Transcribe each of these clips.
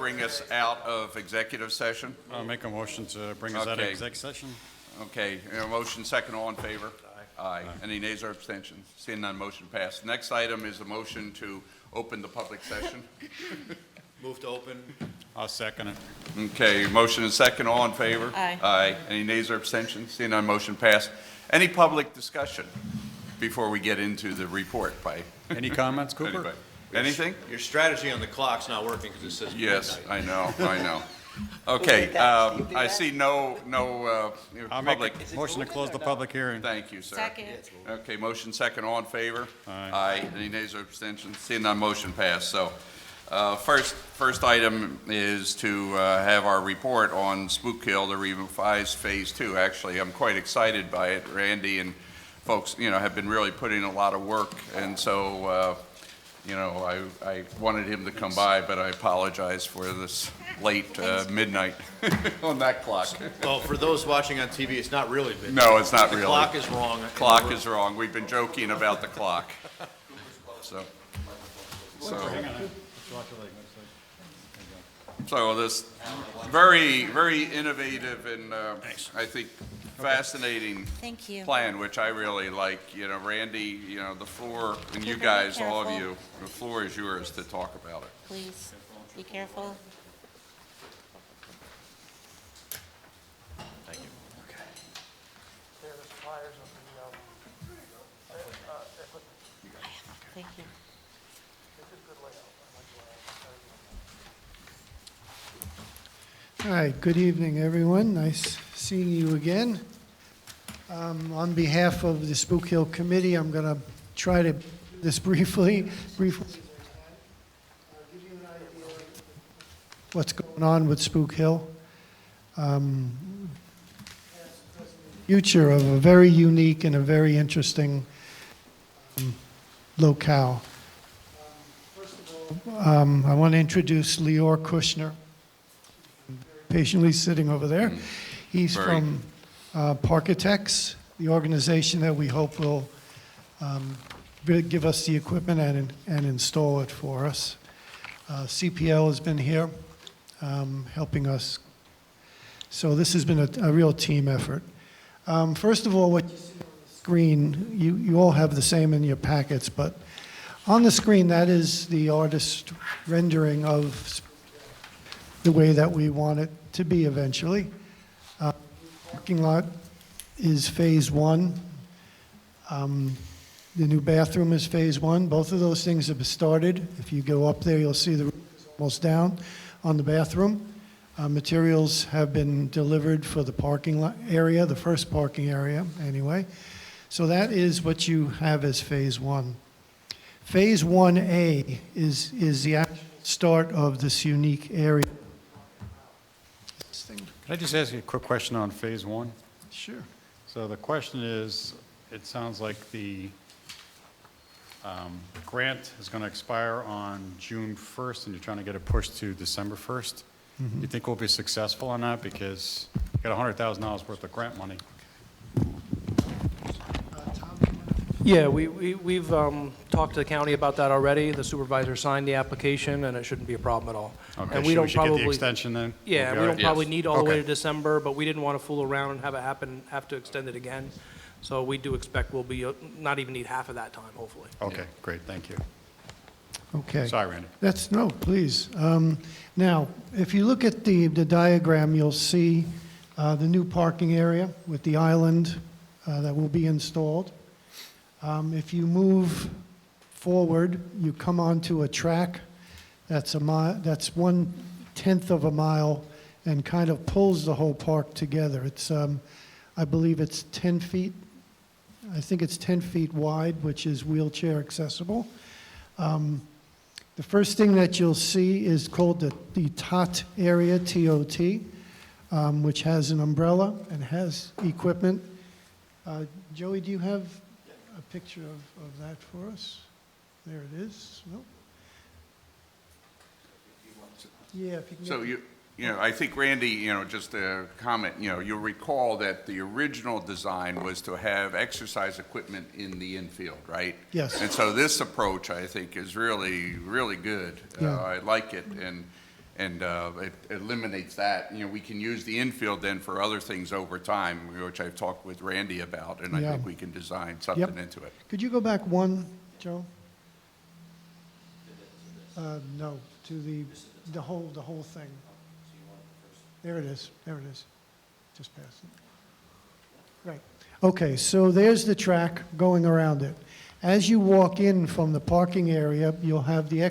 bring us out of executive session? I'll make a motion to bring us out of Okay. exec session. Okay, motion second, all in favor? Aye. Any nays or abstentions? Seeing none, motion passed. Next item is a motion to open the public session. Move to open. I'll second it. Okay, motion and second, all in favor? Aye. Aye. Any nays or abstentions? Seeing none, motion passed. Any public discussion before we get into the report by Any comments, Cooper? anybody? Anything? Your strategy on the clock's not working because it says Yes, midnight. I know. Okay, I see no I'll make public. a motion to close the public hearing. Thank you, sir. Second. Okay, motion second, all in favor? Aye. Any nays or abstentions? Seeing none, motion passed. So, first item is to have our report on Spook Hill, the revised Phase 2. Actually, I'm quite excited by it. Randy and folks, have been really putting a lot of work, and so, I wanted him to come by, but I apologize for this late midnight on that clock. Well, for those watching on TV, it's not really midnight. No, it's not The really. clock is wrong. Clock is wrong. We've been joking about the clock. So this very, very innovative and I think fascinating Thank you. plan, which I really like. Randy, the floor, and you Be very guys, all of careful. you, the floor is yours to talk about it. Please, be careful. Thank you. Thank you. All right, good evening, everyone. Nice seeing you again. On behalf of the Spook Hill Committee, I'm going to try to do this briefly. Give you an idea of what's going on with Spook Hill. Future of a very unique and a very interesting locale. First of all, I want to introduce Lior Kushner, patiently sitting over there. He's Very. from Parkitects, the organization that we hope will give us the equipment and install it for us. CPL has been here helping us. So this has been a real team effort. First of all, what you see on the screen, you all have the same in your packets, but on the screen, that is the artist rendering of the way that we want it to be eventually. Parking lot is Phase 1. The new bathroom is Phase 1. Both of those things have started. If you go up there, you'll see the roof is almost down on the bathroom. Materials have been delivered for the parking lot area, the first parking area anyway. So that is what you have as Phase 1. Phase 1A is the actual start of this unique area. Can I just ask you a quick question on Phase 1? Sure. So the question is, it sounds like the grant is going to expire on June 1st, and you're trying to get it pushed to December 1st. Do you think we'll be successful on that? Because you got $100,000 worth of grant money. Yeah, we've talked to the county about that already. The supervisor signed the application, and it shouldn't be a problem at all. Okay, And we don't should get the probably, extension then? yeah, We'll we be don't all probably Yes. need all the way Okay. to December, but we didn't want to fool around and have it happen, have to extend it again. So we do expect we'll be, not even need half of that time, hopefully. right. Okay, great, thank you. Okay. Sorry, Randy. No, please. Now, if you look at the diagram, you'll see the new parking area with the island that will be installed. If you move forward, you come onto a track that's 1/10 of a mile and kind of pulls the whole park together. It's, I believe it's 10 feet. I think it's 10 feet wide, which is wheelchair accessible. The first thing that you'll see is called the Tot Area, T-O-T, which has an umbrella and has equipment. Joey, do you have a picture of that for us? There it is. No? Yeah, if you can. So get- I think Randy, just a comment, you'll recall that the original design was to have exercise equipment in the infield, right? Yes. And so this approach, I think, is really, really good. Yeah. I like it, and And it eliminates that. You know, we can use the infield then for other things over time, which I've talked with Randy about, and I Yeah. think we can design something into it. Could you go back one, Joe? No, to the whole thing. There it is, just past it. Right, okay, so there's the track going around it. As you walk in from the parking area, you'll have the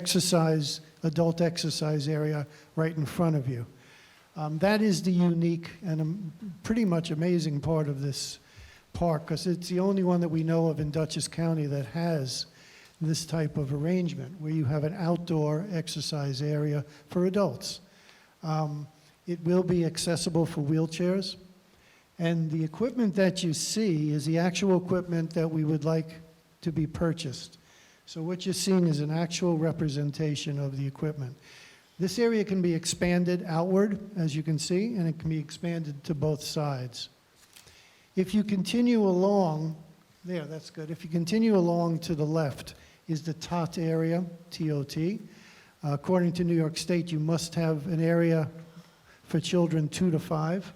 adult exercise area right in front of you. That is the unique and pretty much amazing part of this park, because it's the only one that we know of in Dutchess County that has this type of arrangement, where you have an outdoor exercise area for adults. It will be accessible for wheelchairs, and the equipment that you see is the actual equipment that we would like to be purchased. So what you're seeing is an actual representation of the equipment. This area can be expanded outward, as you can see, and it can be expanded to both sides. If you continue along, there, that's good. If you continue along to the left is the Tot Area, T-O-T. According to New York State, you must have an area for children 2 to 5.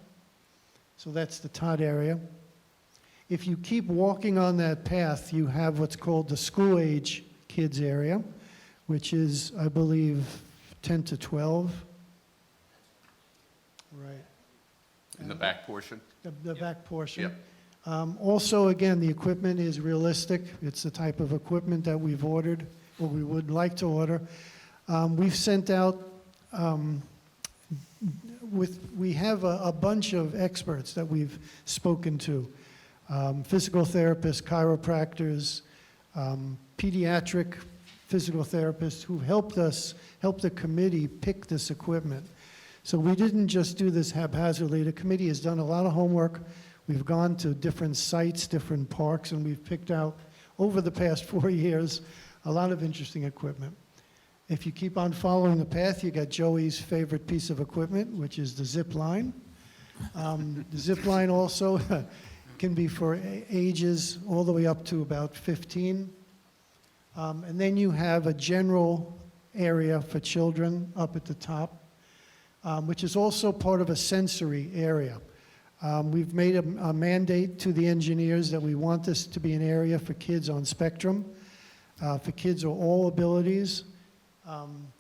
So that's the Tot Area. If you keep walking on that path, you have what's called the school-age kids area, which is, I believe, 10 to 12. Right. In the back portion? The back portion. Yep. Also, again, the equipment is realistic. It's the type of equipment that we've ordered, or we would like to order. We've sent out, we have a bunch of experts that we've spoken to. Physical therapists, chiropractors, pediatric physical therapists who helped the committee pick this equipment. So we didn't just do this haphazardly. The committee has done a lot of homework. We've gone to different sites, different parks, and we've picked out, over the past 4 years, a lot of interesting equipment. If you keep on following the path, you got Joey's favorite piece of equipment, which is the zip line. The zip line also can be for ages all the way up to about 15. And then you have a general area for children up at the top, which is also part of a sensory area. We've made a mandate to the engineers that we want this to be an area for kids on spectrum, for kids of all abilities.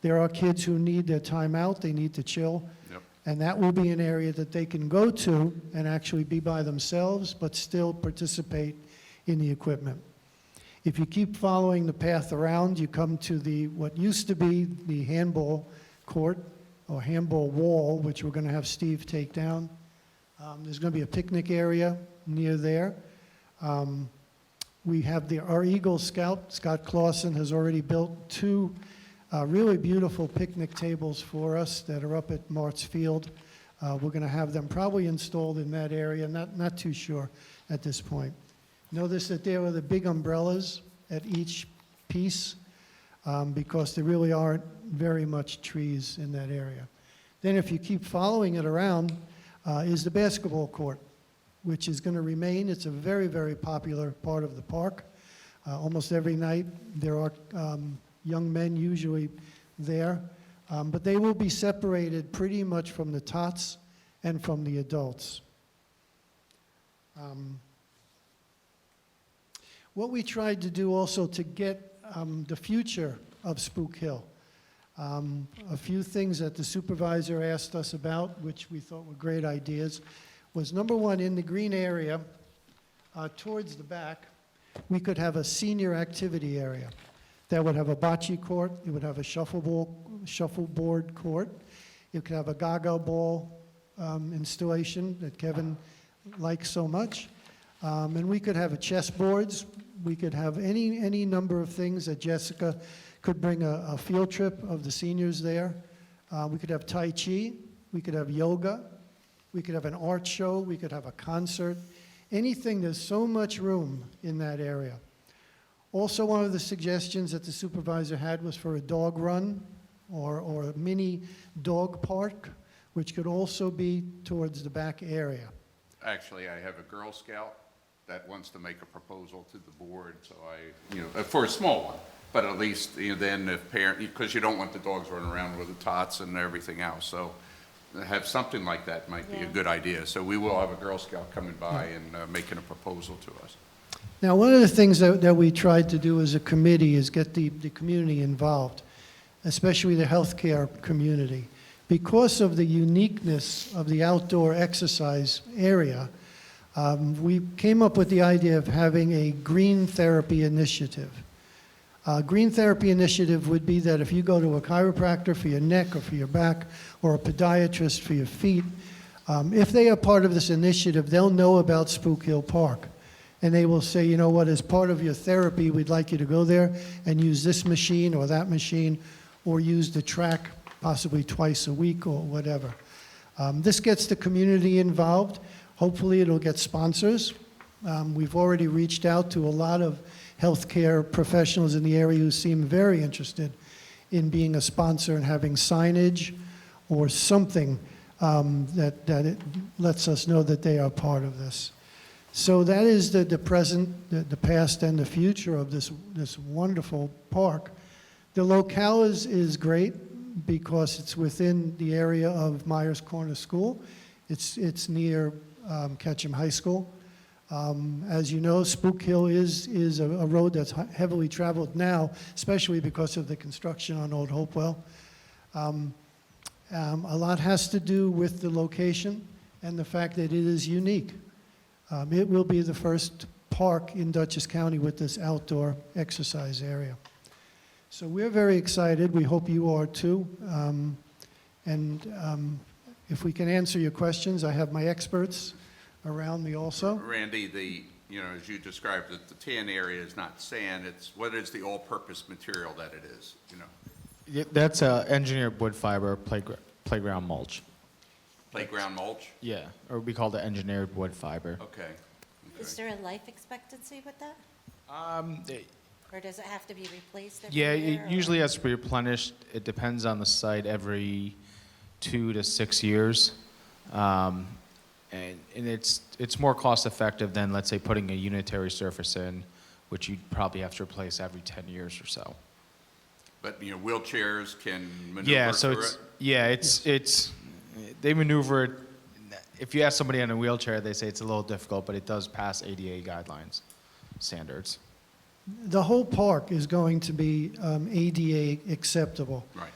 There are kids who need their time out, they need to chill. Yep. And that will be an area that they can go to and actually be by themselves, but still participate in the equipment. If you keep following the path around, you come to what used to be the handball court or handball wall, which we're going to have Steve take down. There's going to be a picnic area near there. We have our Eagle Scout, Scott Clausen, has already built 2 really beautiful picnic tables for us that are up at Martz Field. We're going to have them probably installed in that area, not too sure at this point. Notice that there are the big umbrellas at each piece because there really aren't very much trees in that area. Then if you keep following it around is the basketball court, which is going to remain. It's a very, very popular part of the park. Almost every night there are young men usually there, but they will be separated pretty much from the tots and from the adults. What we tried to do also to get the future of Spook Hill, a few things that the supervisor asked us about, which we thought were great ideas, was number one, in the green area, towards the back, we could have a senior activity area that would have a bocce court, it would have a shuffleboard court, it could have a gaga ball installation that Kevin likes so much, and we could have a chessboards, we could have any number of things that Jessica could bring a field trip of the seniors there. We could have Tai Chi, we could have yoga, we could have an art show, we could have a concert, anything. There's so much room in that area. Also, one of the suggestions that the supervisor had was for a dog run or a mini dog park, which could also be towards the back area. Actually, I have a Girl Scout that wants to make a proposal to the board, so for a small one. But at least, then if because you don't want the dogs running around with the tots and everything else, so have something like that might be a Yeah. good idea. So we will have a Girl Scout coming by and making a proposal to us. Now, one of the things that we tried to do as a committee is get the community involved, especially the healthcare community. Because of the uniqueness of the outdoor exercise area, we came up with the idea of having a green therapy initiative. Green therapy initiative would be that if you go to a chiropractor for your neck or for your back, or a podiatrist for your feet, if they are part of this initiative, they'll know about Spook Hill Park. And they will say, you know what, as part of your therapy, we'd like you to go there and use this machine or that machine, or use the track possibly twice a week or whatever. This gets the community involved. Hopefully it'll get sponsors. We've already reached out to a lot of healthcare professionals in the area who seem very interested in being a sponsor and having signage or something that it lets us know that they are part of this. So that is the present, the past, and the future of this wonderful park. The locale is great because it's within the area of Myers Corner School. It's near Ketchum High School. As you know, Spook Hill is a road that's heavily traveled now, especially because of the construction on Old Hopewell. A lot has to do with the location and the fact that it is unique. It will be the first park in Dutchess County with this outdoor exercise area. So we're very excited. We hope you are too. If we can answer your questions, I have my experts around me also. Randy, as you described it, the tan area is not sand, what is the all-purpose material that it is, Yeah, that's engineered wood fiber playground mulch. Playground mulch? Yeah, or we call it engineered wood fiber. Okay. Is there a life expectancy with that? Or does it have to be replaced every Yeah, year? it usually has to be replenished. It depends on the site every 2 to 6 years. And it's more cost effective than, let's say, putting a unitary surface in, which you'd probably have to replace every 10 years or so. But, wheelchairs can maneuver Yeah, so through it? they maneuver it. If you ask somebody in a wheelchair, they say it's a little difficult, but it does pass ADA guidelines, standards. The whole park is going to be ADA acceptable. Right.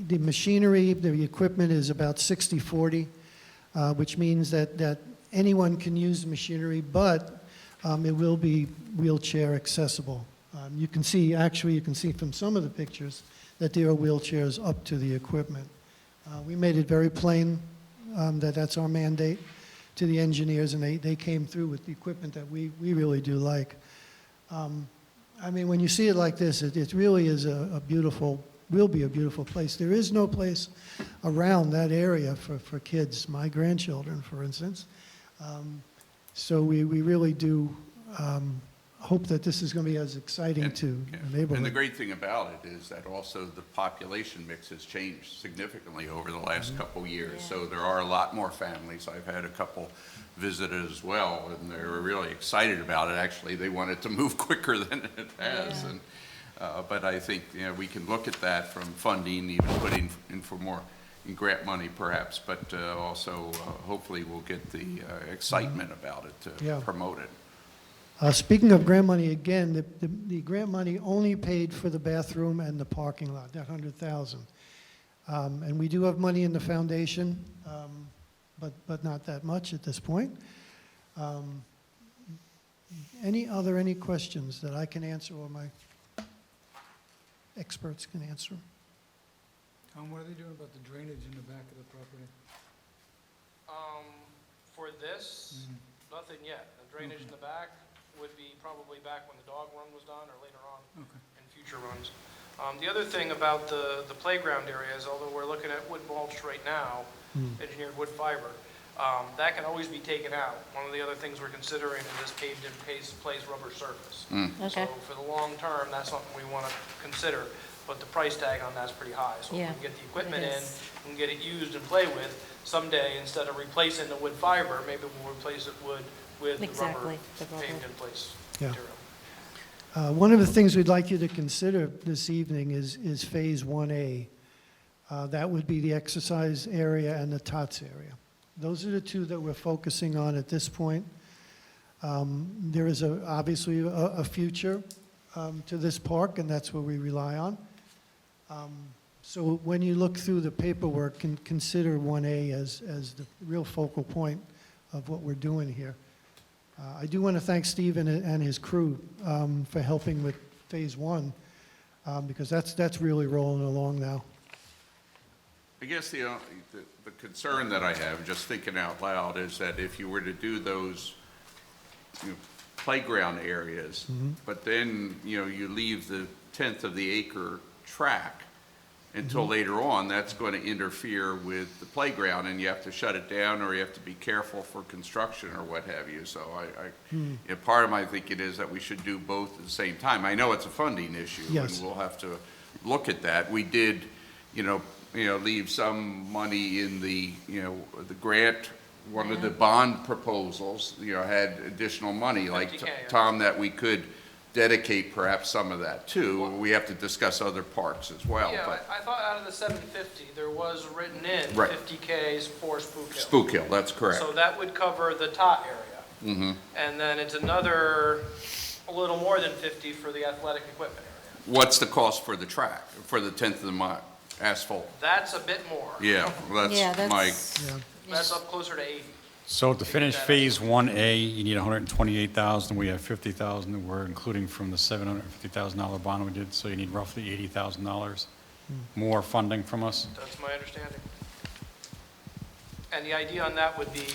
The machinery, the equipment is about 60/40, which means that anyone can use the machinery, but it will be wheelchair accessible. You can see from some of the pictures that there are wheelchairs up to the equipment. We made it very plain that that's our mandate to the engineers, and they came through with the equipment that we really do like. When you see it like this, it really is will be a beautiful place. There is no place around that area for kids, my grandchildren, for instance. So we really do hope that this is going to be as exciting to the neighborhood. And the great thing about it is that also the population mix has changed significantly over the last couple years. Yeah. So there are a lot more families. I've had a couple visit as well, and they were really excited about it. Actually, they wanted to move quicker than it has. Yeah. And but I think we can look at that from funding, even putting in for more in grant money perhaps, but also hopefully we'll get the excitement about it to promote it. Speaking of grant money, again, the grant money only paid for the bathroom and the parking lot, that $100,000. And we do have money in the foundation, but not that much at this point. Any questions that I can answer or my experts can answer? Tom, what are they doing about the drainage in the back of the property? For this, nothing yet. The drainage in the back would be probably back when the dog run was done or later on in future runs. The other thing about the playground area is, although we're looking at wood mulch right now, engineered wood fiber, that can always be taken out. One of the other things we're considering is this paved in place rubber surface. Okay. So for the long term, that's something we want to consider, but the price tag on that's pretty high. So if we Yeah, can get the equipment it in, is. we can get it used and play with, someday, instead of replacing the wood fiber, maybe we'll replace it with the rubber Exactly, the rubber. paved in place Yeah. material. One of the things we'd like you to consider this evening is Phase 1A. That would be the exercise area and the TOTS area. Those are the two that we're focusing on at this point. There is obviously a future to this park, and that's what we rely on. So when you look through the paperwork, consider 1A as the real focal point of what we're doing here. I do want to thank Steve and his crew for helping with Phase 1, because that's really rolling along now. I guess the concern that I have, just thinking out loud, is that if you were to do those, playground areas, but then, you leave the 1/10 of the acre track until later on, that's going to interfere with the playground, and you have to shut it down, or you have to be careful for construction or what have you. So part of my thinking is that we should do both at the same time. I know it's a funding issue, Yes. and we'll have to look at that. We did, leave some money in the grant. One of the bond proposals, had additional money, like 50K, yeah. Tom, that we could dedicate perhaps some of that to. We have to discuss other parks as well. Yeah, But I thought out of the 750, there was written in Right. 50Ks for Spook Hill. Spook Hill, that's correct. So that would cover the Tot area. And then it's another, a little more than 50 for the athletic equipment area. What's the cost for the track, for the 1/10 of the mile, asphalt? That's a bit more. Yeah, well, Yeah, that's my, Yeah. That's up closer to 80. So to finish Phase 1A, you need 128,000. We have 50,000 that we're including from the $750,000 bond we did, so you need roughly $80,000 more funding from us. That's my understanding. And the idea on that would be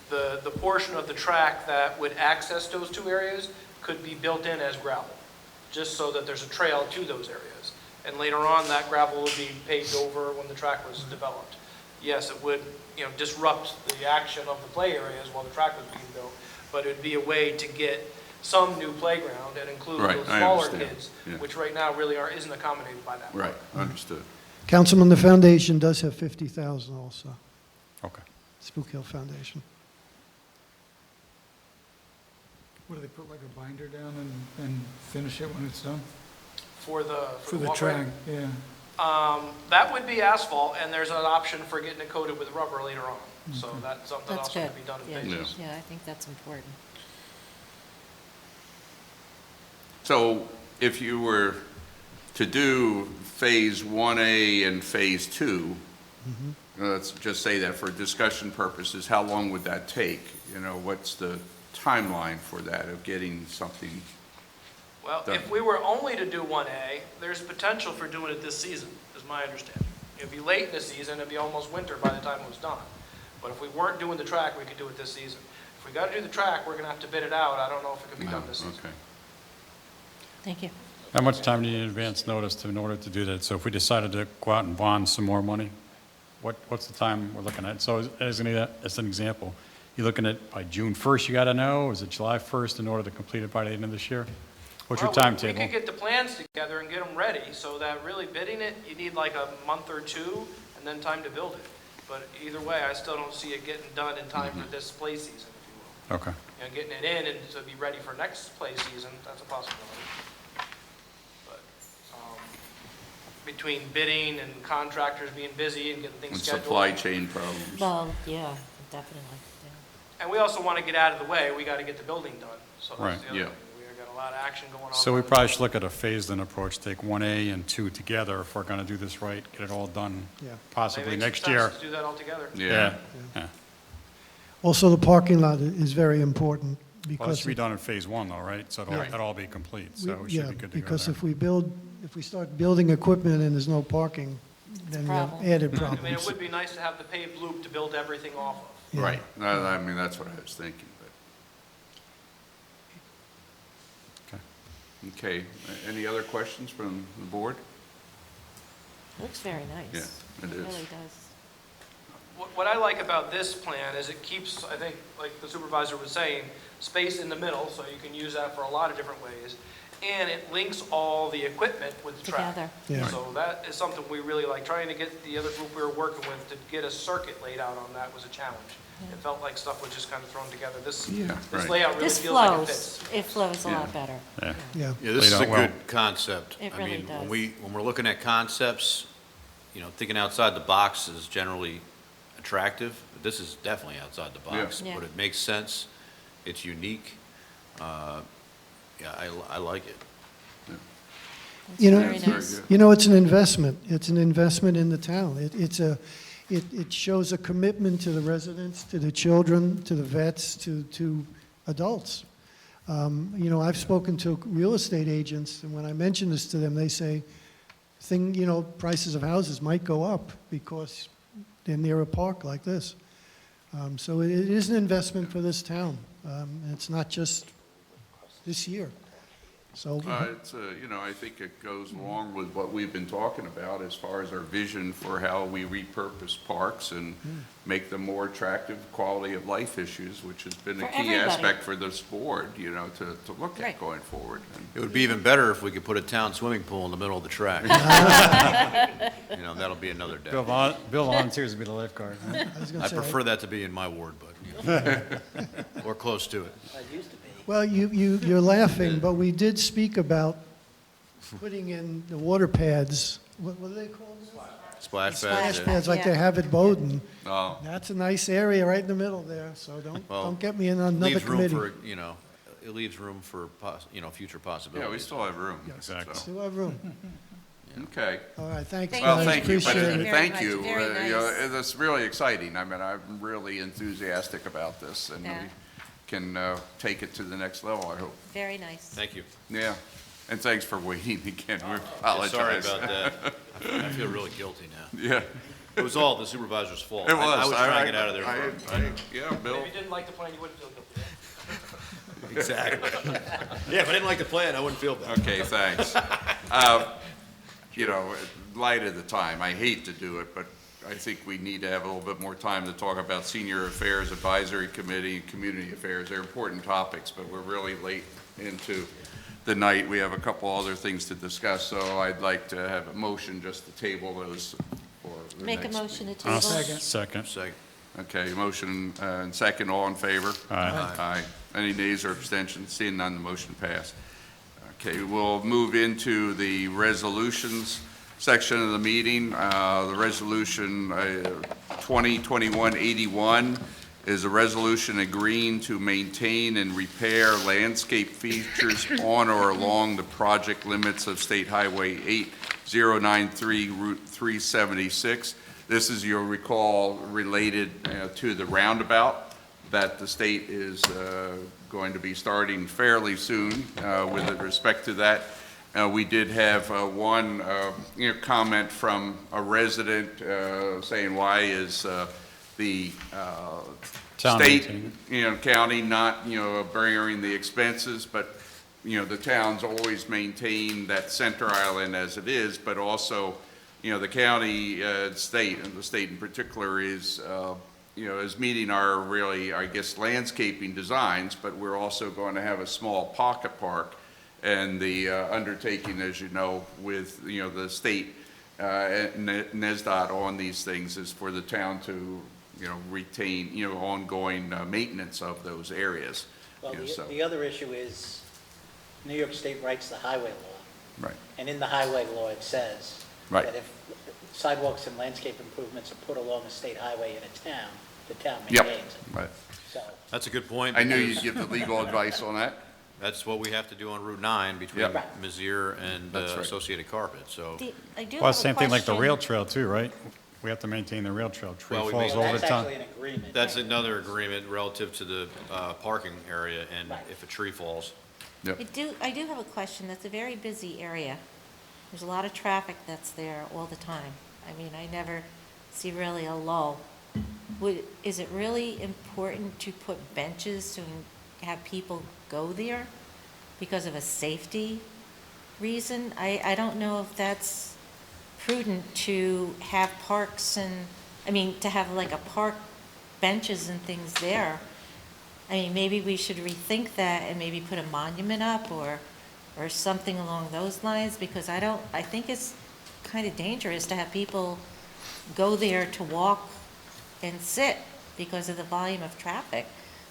the portion of the track that would access those two areas could be built in as gravel, just so that there's a trail to those areas. And later on, that gravel would be paved over when the track was developed. Yes, it would, disrupt the action of the play areas while the track was being built, but it'd be a way to get some new playground and include Right, those I smaller understand, kids, yeah. which right now really isn't accommodated by that. right, understood. Councilman, the foundation does have 50,000 also, Okay. Spook Hill Foundation. What, do they put like a binder down and finish it when it's done? For the For the walkway. track, yeah. That would be asphalt, and there's an option for getting it coated with rubber later on. So that's something That's else that good. can be done in Yeah. phases. Yeah, I think that's important. So if you were to do Phase 1A and Phase 2, let's just say that for discussion purposes, how long would that take? What's the timeline for that, of getting something? Well, Done. if we were only to do 1A, there's potential for doing it this season, is my understanding. It'd be late in the season, it'd be almost winter by the time it was done. But if we weren't doing the track, we could do it this season. If we got to do the track, we're gonna have to bid it out. I don't know if it could be done this season. Okay. Thank you. How much time do you need in advance notice in order to do that? So if we decided to go out and bond some more money, what's the time we're looking at? So as an example, you're looking at by June 1st, you got to know? Is it July 1st in order to complete it by the end of this year? What's your Well, We timetable? could get the plans together and get them ready, so that really bidding it, you need like a month or two, and then time to build it. But either way, I still don't see it getting done in time for this play season, if you will. Okay. Getting it in and to be ready for next play season, that's a possibility. But between bidding and contractors being busy and getting things And scheduled. supply chain problems. Well, yeah, definitely. Yeah. And we also want to get out of the way, we got to get the building done. So Right, that's the other yeah. thing. We got a lot of action going on. So we probably should look at a phased-in approach, take 1A and 2 together if we're going to do this right, get it all done Yeah. possibly Maybe next it's year. sense to do that all together. Yeah. Yeah. Also, the parking lot is very important Well, this because. should be done in Phase 1 though, right? So it'll all be complete, so we should be good to go Because there. if we start building equipment and there's no parking, then we have Problem. added I mean, it problems. would be nice to have the paved loop to build everything off of. Yeah. Right. I mean, that's what I was thinking, but. Okay. Any other questions from the board? Looks very nice. Yeah, it is. really does. What I like about this plan is it keeps, I think, like the supervisor was saying, space in the middle, so you can use that for a lot of different ways. and it links all the equipment with the track. Together. Yeah. So that is something we really like. Trying to get the other group we were working with to get a circuit laid out on that was a challenge. It felt like stuff was just kind of thrown together. This right. layout really This feels like it flows, fits. it flows a lot better. Yeah. Yeah. Yeah, this is a Laid out well. good concept. It I really mean, does. when we're looking at concepts, thinking outside the box is generally attractive. This is definitely outside the box, Yeah. but it makes sense. It's unique. I like it. It's You know, very very nice. good. It's an investment. It's an investment in the town. It shows a commitment to the residents, to the children, to the vets, to adults. I've spoken to real estate agents, and when I mention this to them, they say, prices of houses might go up because they're near a park like this. So it is an investment for this town. And it's not just this year. So, It's, I think it goes along with what we've been talking about as far as our vision for how we repurpose parks and make them more attractive, quality of life issues, which has been a For key everybody. aspect for this board, to look Right. at going forward. And It would be even better if we could put a town swimming pool in the middle of the track. That'll be another day. Bill volunteers to be the lifeguard. Huh? I was gonna I say, prefer that to be in my ward, but, or close to it. well, you're laughing, but we did speak about putting in the water pads. What are they called? Splash Splash pads. pad. Pads like they Yeah. have at Bowdoin. Oh, That's a nice area right in the middle there, so Well, don't get me in another Leaves room committee. for, it leaves room for, future possibilities. yeah, we still have room. Exactly. so, Still have room. Okay. All right, thanks, Thank Well, guys. thank you, but Appreciate it. Very thank much. you. Very nice. It's really exciting. I mean, I'm really enthusiastic about this, and Yeah. we can take it to the next level, I hope. Very nice. Thank you. Yeah, and thanks for waiting again. We apologize. Sorry about that. I feel really guilty now. Yeah, It was all the supervisor's fault. it was. I was trying to get out of there Yeah, If Bill. you didn't like the plan, you wouldn't feel guilty. Exactly. Yeah, if I didn't like the plan, I wouldn't feel bad. Okay, thanks. In light of the time, I hate to do it, but I think we need to have a little bit more time to talk about Senior Affairs Advisory Committee and Community Affairs. They're important topics, but we're really late into the night. We have a couple other things to discuss, so I'd like to have a motion just to table those for the Make a next motion to meeting. table. Second. Second. Okay, motion and second, all in favor? Aye. Aye. Any nays or abstentions? Seeing none, the motion passed. Okay, we'll move into the resolutions section of the meeting. The resolution 2021-81 is a resolution agreeing to maintain and repair landscape features on or along the project limits of State Highway 8093 Route 376. This is, you'll recall, related to the roundabout that the state is going to be starting fairly soon with respect to that. We did have one comment from a resident saying, why is the Town state, maintaining county not, bearing the expenses, but, the town's always maintained that center island as it is, but also, the county, state, and the state in particular is, is meeting our really, I guess, landscaping designs, but we're also going to have a small pocket park. And the undertaking, as you know, with, the state, NESDOT on these things is for the town to, retain, ongoing maintenance of those areas. Well, So, the other issue is New York State writes the highway law, right, and in the highway law, it says Right. that if sidewalks and landscape improvements are put along a state highway in a town, the town Yep. maintains it. right. So, That's a good point. I knew because you'd give the legal advice on that. That's what we have to do on Route 9 between Yep. Mizzier and That's right. Associated Carpet, so. I do Well, have a same thing like the question. rail trail too, right? We have to maintain the rail trail. Tree Well, we falls may- all the that's time. actually an agreement. That's another agreement relative to the parking area and Right. if a tree falls. Yep. I do have a question. That's a very busy area. There's a lot of traffic that's there all the time. I mean, I never see really a lull. Is it really important to put benches to have people go there because of a safety reason? I don't know if that's prudent to have parks and, to have like a park benches and things there. Maybe we should rethink that and maybe put a monument up or or something along those lines, because I think it's kind of dangerous to have people go there to walk and sit because of the volume of traffic.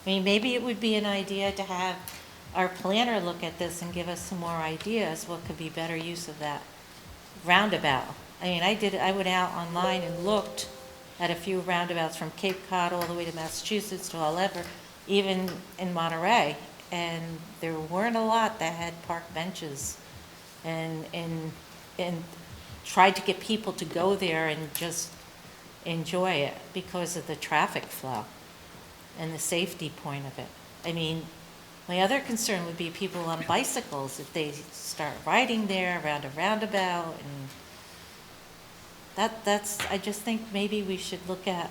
I mean, maybe it would be an idea to have our planner look at this and give us some more ideas, what could be better use of that roundabout. I mean, I went out online and looked at a few roundabouts from Cape Cod all the way to Massachusetts to all over, even in Monterey, and there weren't a lot that had park benches and tried to get people to go there and just enjoy it because of the traffic flow and the safety point of it. I mean, my other concern would be people on bicycles, if they start riding there around a roundabout, and I just think maybe we should look at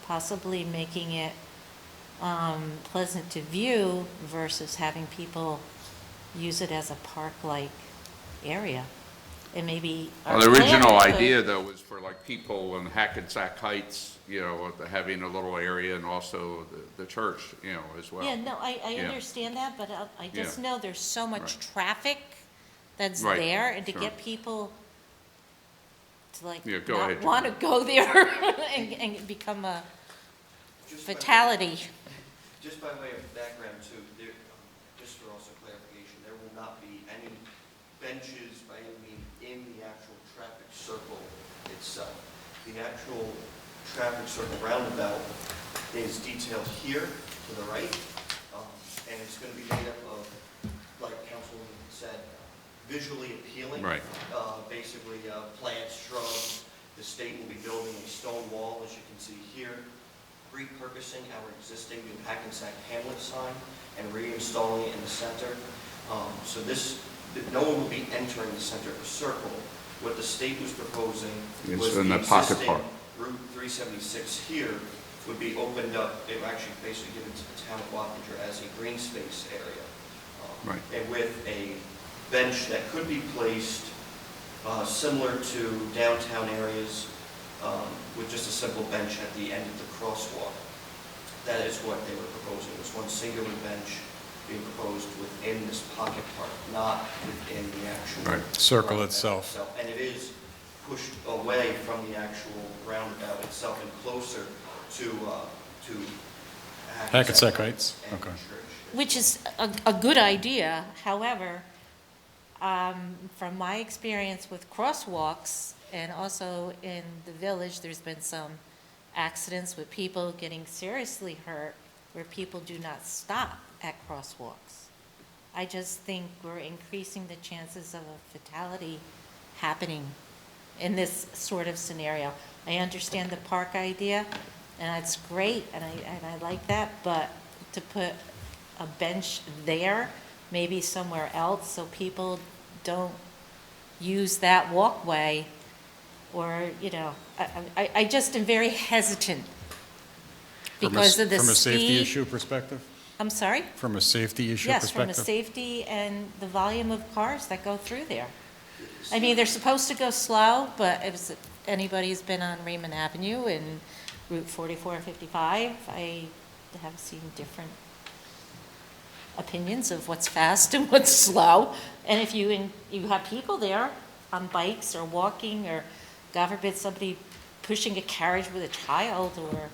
possibly making it pleasant to view versus having people use it as a park-like area. And maybe our Well, the original planner could- idea, though, was for like people in Hackensack Heights, having a little area, and also the church, as well. Yeah, no, I Yeah. understand that, but I just Yeah. know there's so much Right. traffic that's Right, there, and to sure. get people to Yeah, go not ahead, want to go there and become a fatality. Just by way of background too, just for also clarification, there will not be any benches by any means in the actual traffic circle itself. The actual traffic circle roundabout is detailed here to the right, and it's going to be made up of, like Councilman said, visually appealing. Right. Basically, plants, shrubs. The state will be building a stone wall, as you can see here, repurposing our existing new Hackensack Hamlet sign and reinstalling it in the center. So no one will be entering the center of the circle. What the state was proposing It's was in the the pocket existing park. Route 376 here would be opened up, it would actually basically given to the town of Wappinger as a green space area. Right. And with a bench that could be placed similar to downtown areas, with just a simple bench at the end of the crosswalk. That is what they were proposing, was one singular bench being proposed within this pocket park, not within the actual Right, circle roundabout itself. And it is pushed away from the actual roundabout itself and closer to Hackensack Heights? and Okay. Church. Which is a good idea. However, from my experience with crosswalks, and also in the village, there's been some accidents with people getting seriously hurt where people do not stop at crosswalks. I just think we're increasing the chances of a fatality happening in this sort of scenario. I understand the park idea, and that's great, and I like that, but to put a bench there, maybe somewhere else, so people don't use that walkway, or, I just am very hesitant because of the speed. From a safety issue perspective? I'm sorry? From a safety issue Yes, perspective? from a safety and the volume of cars that go through there. I mean, they're supposed to go slow, but if anybody's been on Raymond Avenue and Route 44 and 55, I have seen different opinions of what's fast and what's slow. And if you have people there on bikes or walking, or God forbid somebody pushing a carriage with a child, or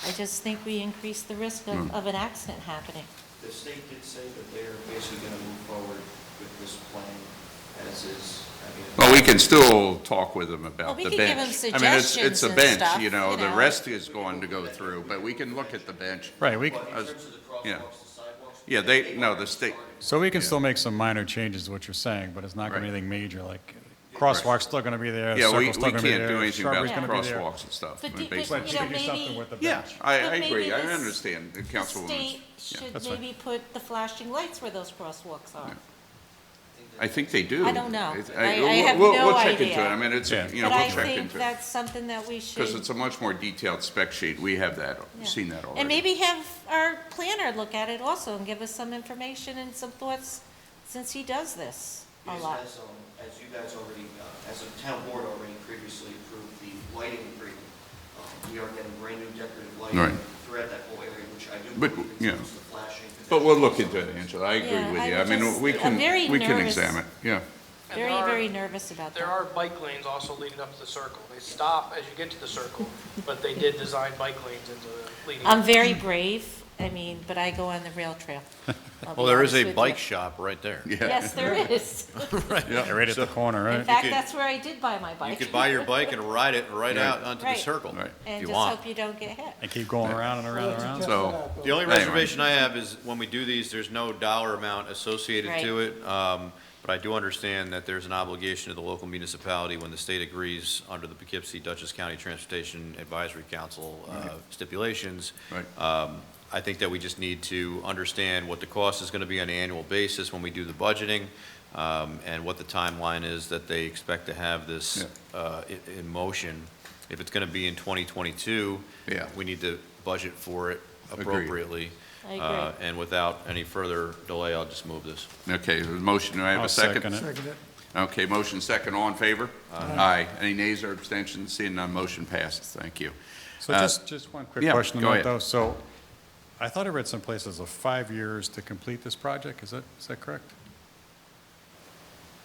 I just think we increase the risk of an accident happening. The state did say that they're basically going to move forward with this plan as is. Well, we can still talk with them about Well, we the can bench. give them I mean, suggestions it's a and bench, stuff, the rest is going to go through, but we can look at the bench. Right, But in terms of the yeah. crosswalks, the sidewalks. Yeah, the state, so we can Yeah. still make some minor changes to what you're saying, but it's not going to be Right. anything major, like crosswalk's still going to be there, yeah, we circle's still can't going to be there. do anything about shrubbery's the gonna be there. crosswalks and stuff. But I mean, do- but, basically. But you you know, could do something maybe- with the Yeah, bench. I But maybe agree, I this- understand, the The Councilwoman. state Yeah. should That's fine. maybe put the flashing lights where those crosswalks are. I think they do. I don't know. I we'll- have we'll- no We'll check into it, idea. I mean, it's, Yeah. we'll But I check think into it. that's something that we should. Because it's a much more detailed spec sheet, we have that, Yeah. seen that already. And maybe have our planner look at it also and give us some information and some thoughts, since he does this a Yes, lot. as you guys already, as a town board already previously approved the lighting agreement, we we are getting brand new decorative Right. lighting throughout that whole area, which I do But, believe yeah. it's the flashing. But we'll look into it, Angela, I agree Yeah, with I you. I would mean, just- we I'm can, very we can nervous. examine, yeah. And Very, there are- very nervous about There that. are bike lanes also leading up to the circle. They stop as you get to the circle, but they did design bike lanes into the leading. I'm very brave, I mean, but I go on the rail trail. I'll Well, be there is honest a with bike you. shop right there. Yes, there is. Yeah, right at the corner, In right? fact, could- that's where I did buy my bike. You could buy your bike and ride it right out onto the Right. circle, Right. if And you just want. hope you don't get hit. And keep going around and around and around? So, The only Anyway. reservation I have is when we do these, there's no dollar amount associated to it. But I do understand that there's an obligation to the local municipality when the state agrees under the Poughkeepsie Dutchess County Transportation Advisory Council stipulations. Right. I think that we just need to understand what the cost is going to be on an annual basis when we do the budgeting, and what the timeline is that they expect to have this in motion. If it's going to be in 2022, Yeah. we need to budget for it Agreed. appropriately. I agree. And without any further delay, I'll just move this. okay, the motion, do I have I'll a second? second it. Second it. Okay, motion second, all in favor? Aye. Any nays or abstentions? Seeing none, motion passes, thank you. So just one quick yeah, question go on that, ahead. though. So I thought I read someplace it's 5 years to complete this project. Is that correct?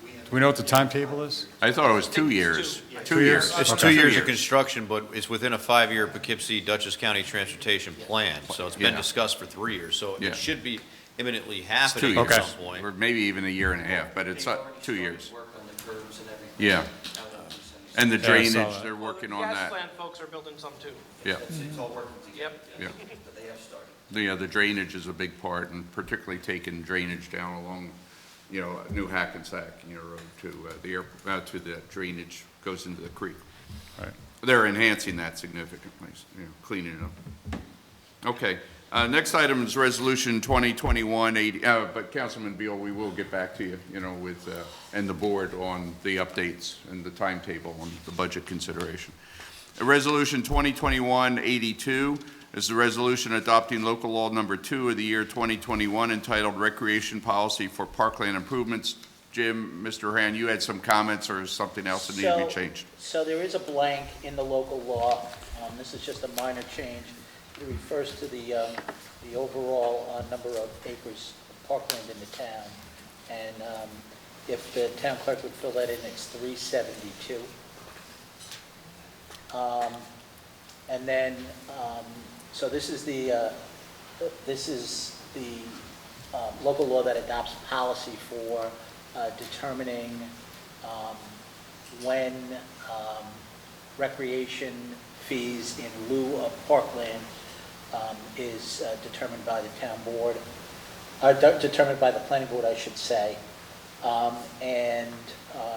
Do we know what the timetable is? I thought it was 2 it's years. two, yeah. 2 years. It's Okay. 2 years of construction, but it's within a 5-year Poughkeepsie Dutchess County Transportation Plan. So it's been Yeah. discussed for 3 years. So Yeah. it should be imminently It's 2 happening years. at some point. Or maybe even a year and a half, but it's They've already 2 started years. Work on the curbs and everything. Yeah. Out on the city. And the Yeah, I saw drainage, that. they're working Well, on the gas that. plant folks are building some too. Yeah, It's all working together. Yep. yeah. But they have started. The drainage is a big part, and particularly taking drainage down along, New Hackensack, road to to the drainage goes into the creek. Right. They're enhancing that significantly, cleaning it up. Okay, next item is Resolution 2021-80, but Councilman Beal, we will get back to you, with, and the board on the updates and the timetable on the budget consideration. Resolution 2021-82 is the resolution adopting local law number 2 of the year 2021 entitled Recreation Policy for Parkland Improvements. Jim, Mr. Hand, you had some comments or something else that needed to be changed? So there is a blank in the local law. This is just a minor change. It refers to the overall number of acres of parkland in the town. And if the town clerk would fill that in, it's 372. And then, so this is the local law that adopts policy for determining when recreation fees in lieu of parkland is determined by the town board, determined by the planning board, I should say.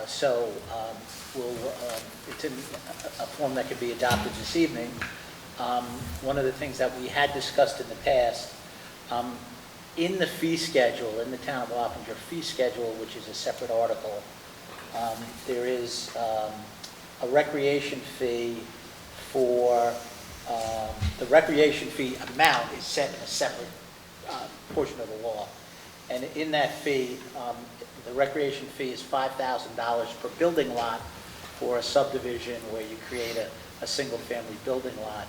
So it's in a form that could be adopted this evening. One of the things that we had discussed in the past, in the fee schedule, in the town of Wappinger fee schedule, which is a separate article, there is a recreation fee for, the recreation fee amount is set in a separate portion of the law. And in that fee, the recreation fee is $5,000 per building lot for a subdivision where you create a single-family building lot.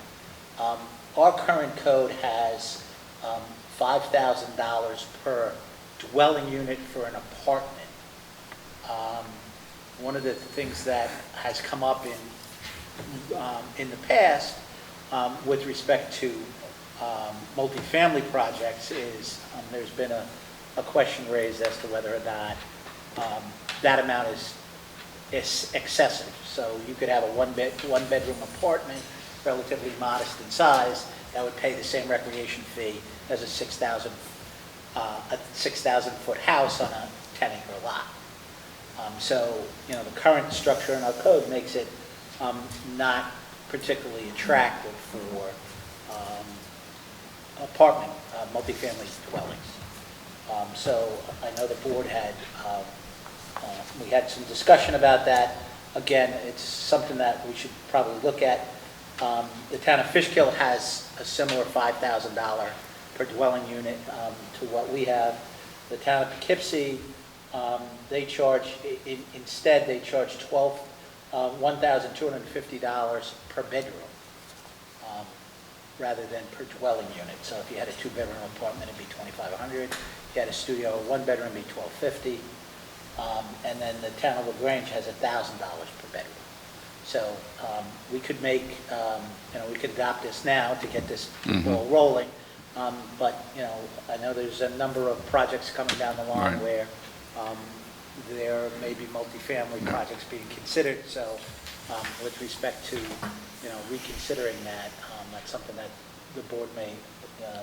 Our current code has $5,000 per dwelling unit for an apartment. One of the things that has come up in the past with respect to multifamily projects is there's been a question raised as to whether or not that amount is excessive. So you could have a one-bedroom apartment, relatively modest in size, that would pay the same recreation fee as a 6,000-foot house on a 10-acre lot. So, the current structure in our code makes it not particularly attractive for apartment, multifamily dwellings. So I know the board had, we had some discussion about that. Again, it's something that we should probably look at. The town of Fishkill has a similar $5,000 per dwelling unit to what we have. The town of Poughkeepsie, they charge, instead they charge $1,250 per bedroom. rather than per dwelling unit. So if you had a two-bedroom apartment, it'd be $2,500. If you had a studio or one-bedroom, it'd be $1,250. And then the town of LaGrange has $1,000 per bedroom. So we could make, we could adopt this now to get this ball rolling. But, I know there's a number of projects coming down the line Right. where there may be multifamily projects being considered. So with respect to, reconsidering that, that's something that the board may.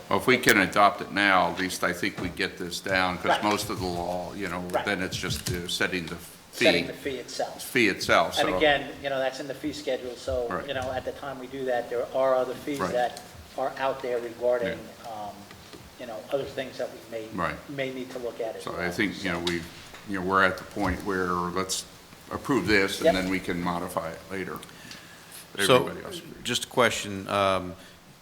Well, if we can adopt it now, at least I think we get this down, because Right. most of the law, Right. then it's just setting the Setting the fee itself. fee itself, so. And again, that's in the fee schedule, so, Right. at the time we do that, there are other fees Right. that are out there regarding, other things that we Right. may need to look at as So well. I think, we're at the point where let's approve this, and Yep. then we can modify it later. So, Everybody else agrees. just a question,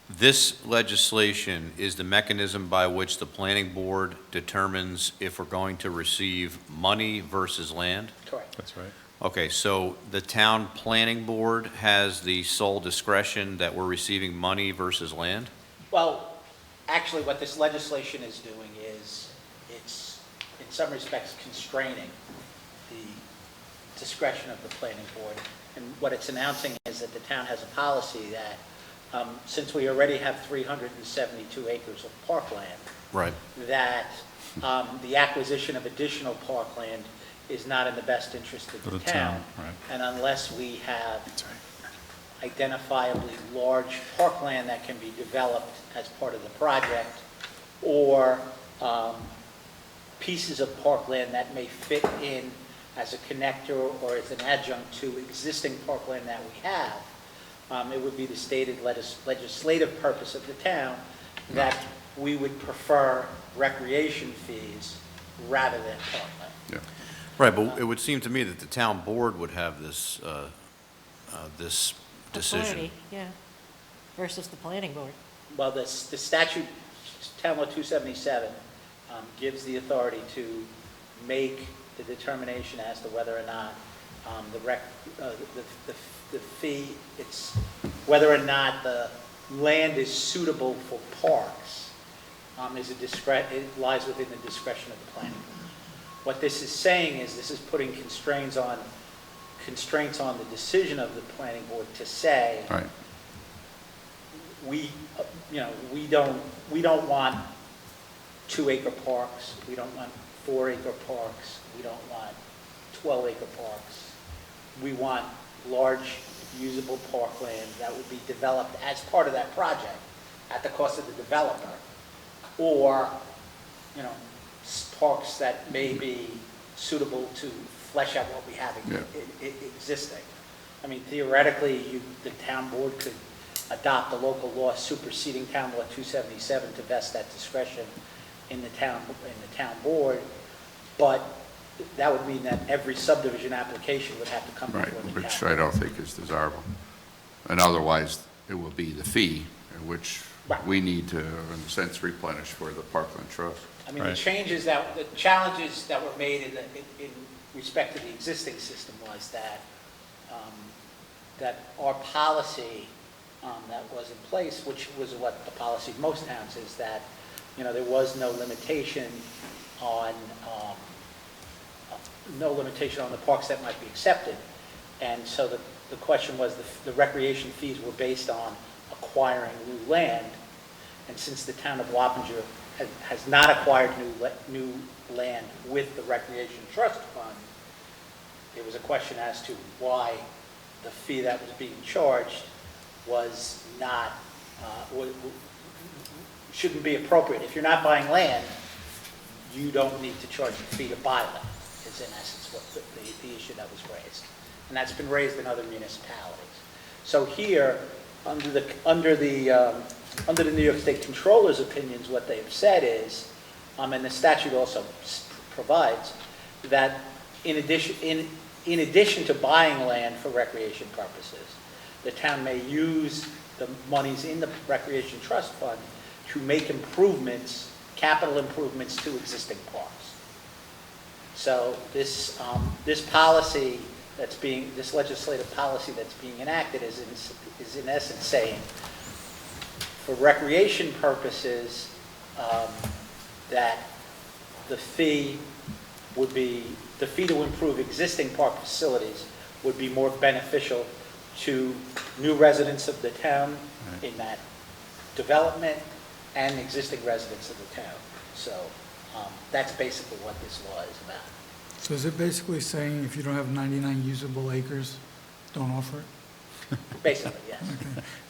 this legislation is the mechanism by which the planning board determines if we're going to receive money versus land? Correct. That's right. Okay, so the town planning board has the sole discretion that we're receiving money versus land? Well, actually, what this legislation is doing is, it's, in some respects, constraining the discretion of the planning board. And what it's announcing is that the town has a policy that, since we already have 372 acres of parkland, Right. that the acquisition of additional parkland is not in the best interest of For the the town. town, right. And unless we have identifiably large parkland that can be developed as part of the project, or pieces of parkland that may fit in as a connector or as an adjunct to existing parkland that we have, it would be the stated legislative purpose of the town that we would prefer recreation fees rather than parkland. Yeah. Right, but it would seem to me that the town board would have this, this decision. Authority, yeah, versus the planning board. Well, the statute, Town Law 277, gives the authority to make the determination as to whether or not the fee, it's whether or not the land is suitable for parks, it lies within the discretion of the planning board. What this is saying is this is putting constraints on the decision of the planning board to say, Right. we don't want 2-acre parks, we don't want 4-acre parks, we don't want 12-acre parks. We want large usable parkland that would be developed as part of that project at the cost of the developer, or, parks that may be suitable to flesh out what we have existing. I mean, theoretically, the town board could adopt a local law superseding Town Law 277 to vest that discretion in the town board, but that would mean that every subdivision application would have to come Right, before the which town. I don't think is desirable. And otherwise, it will be the fee, which Right. we need to, in a sense, replenish for the Parkland Trust. I mean, the Right. the challenges that were made in respect to the existing system was that, that our policy that was in place, which was what the policy of most towns is, that, there was no limitation on the parks that might be accepted. And so the question was, the recreation fees were based on acquiring new land. And since the town of Wappinger has not acquired new land with the Recreation Trust Fund, there was a question as to why the fee that was being charged was not, shouldn't be appropriate. If you're not buying land, you don't need to charge a fee to buy land, is in essence what the issue that was raised. And that's been raised in other municipalities. So here, under the New York State Controller's opinions, what they've said is, and the statute also provides, that in addition to buying land for recreation purposes, the town may use the monies in the Recreation Trust Fund to make improvements, capital improvements to existing parks. So this policy this legislative policy that's being enacted is in essence saying, for recreation purposes, that the fee would be, the fee to improve existing park facilities would be more beneficial to new residents of the town in that development and existing residents of the town. So that's basically what this law is about. So is it basically saying if you don't have 99 usable acres, don't offer it? Basically, yes.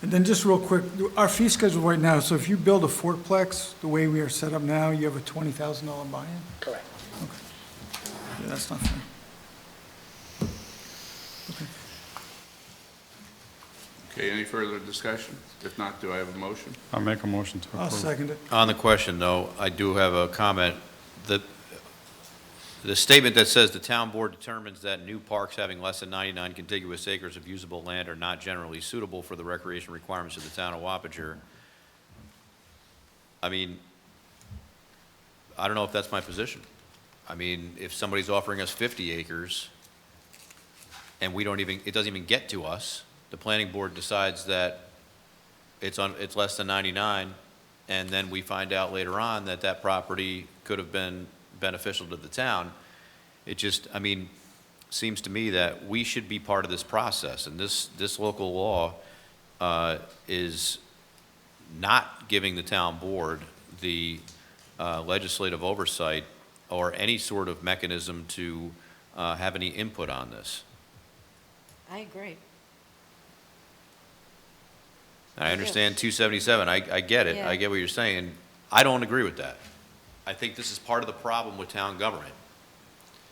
And then just real quick, our fee schedule right now, so if you build a fourplex, the way we are set up now, you have a $20,000 buy-in? Correct. Yeah, that's not fair. Okay, any further discussion? If not, do I have a motion? I'll make a motion to I'll approve. second it. On the question, though, I do have a comment. The statement that says the town board determines that new parks having less than 99 contiguous acres of usable land are not generally suitable for the recreation requirements of the town of Wappinger. I mean, I don't know if that's my position. I mean, if somebody's offering us 50 acres and we don't even, it doesn't even get to us, the planning board decides that it's less than 99, and then we find out later on that that property could have been beneficial to the town. It just, I mean, seems to me that we should be part of this process, and this local law is not giving the town board the legislative oversight or any sort of mechanism to have any input on this. I agree. I understand 277, I get it, Yeah. I get what you're saying. I don't agree with that. I think this is part of the problem with town government.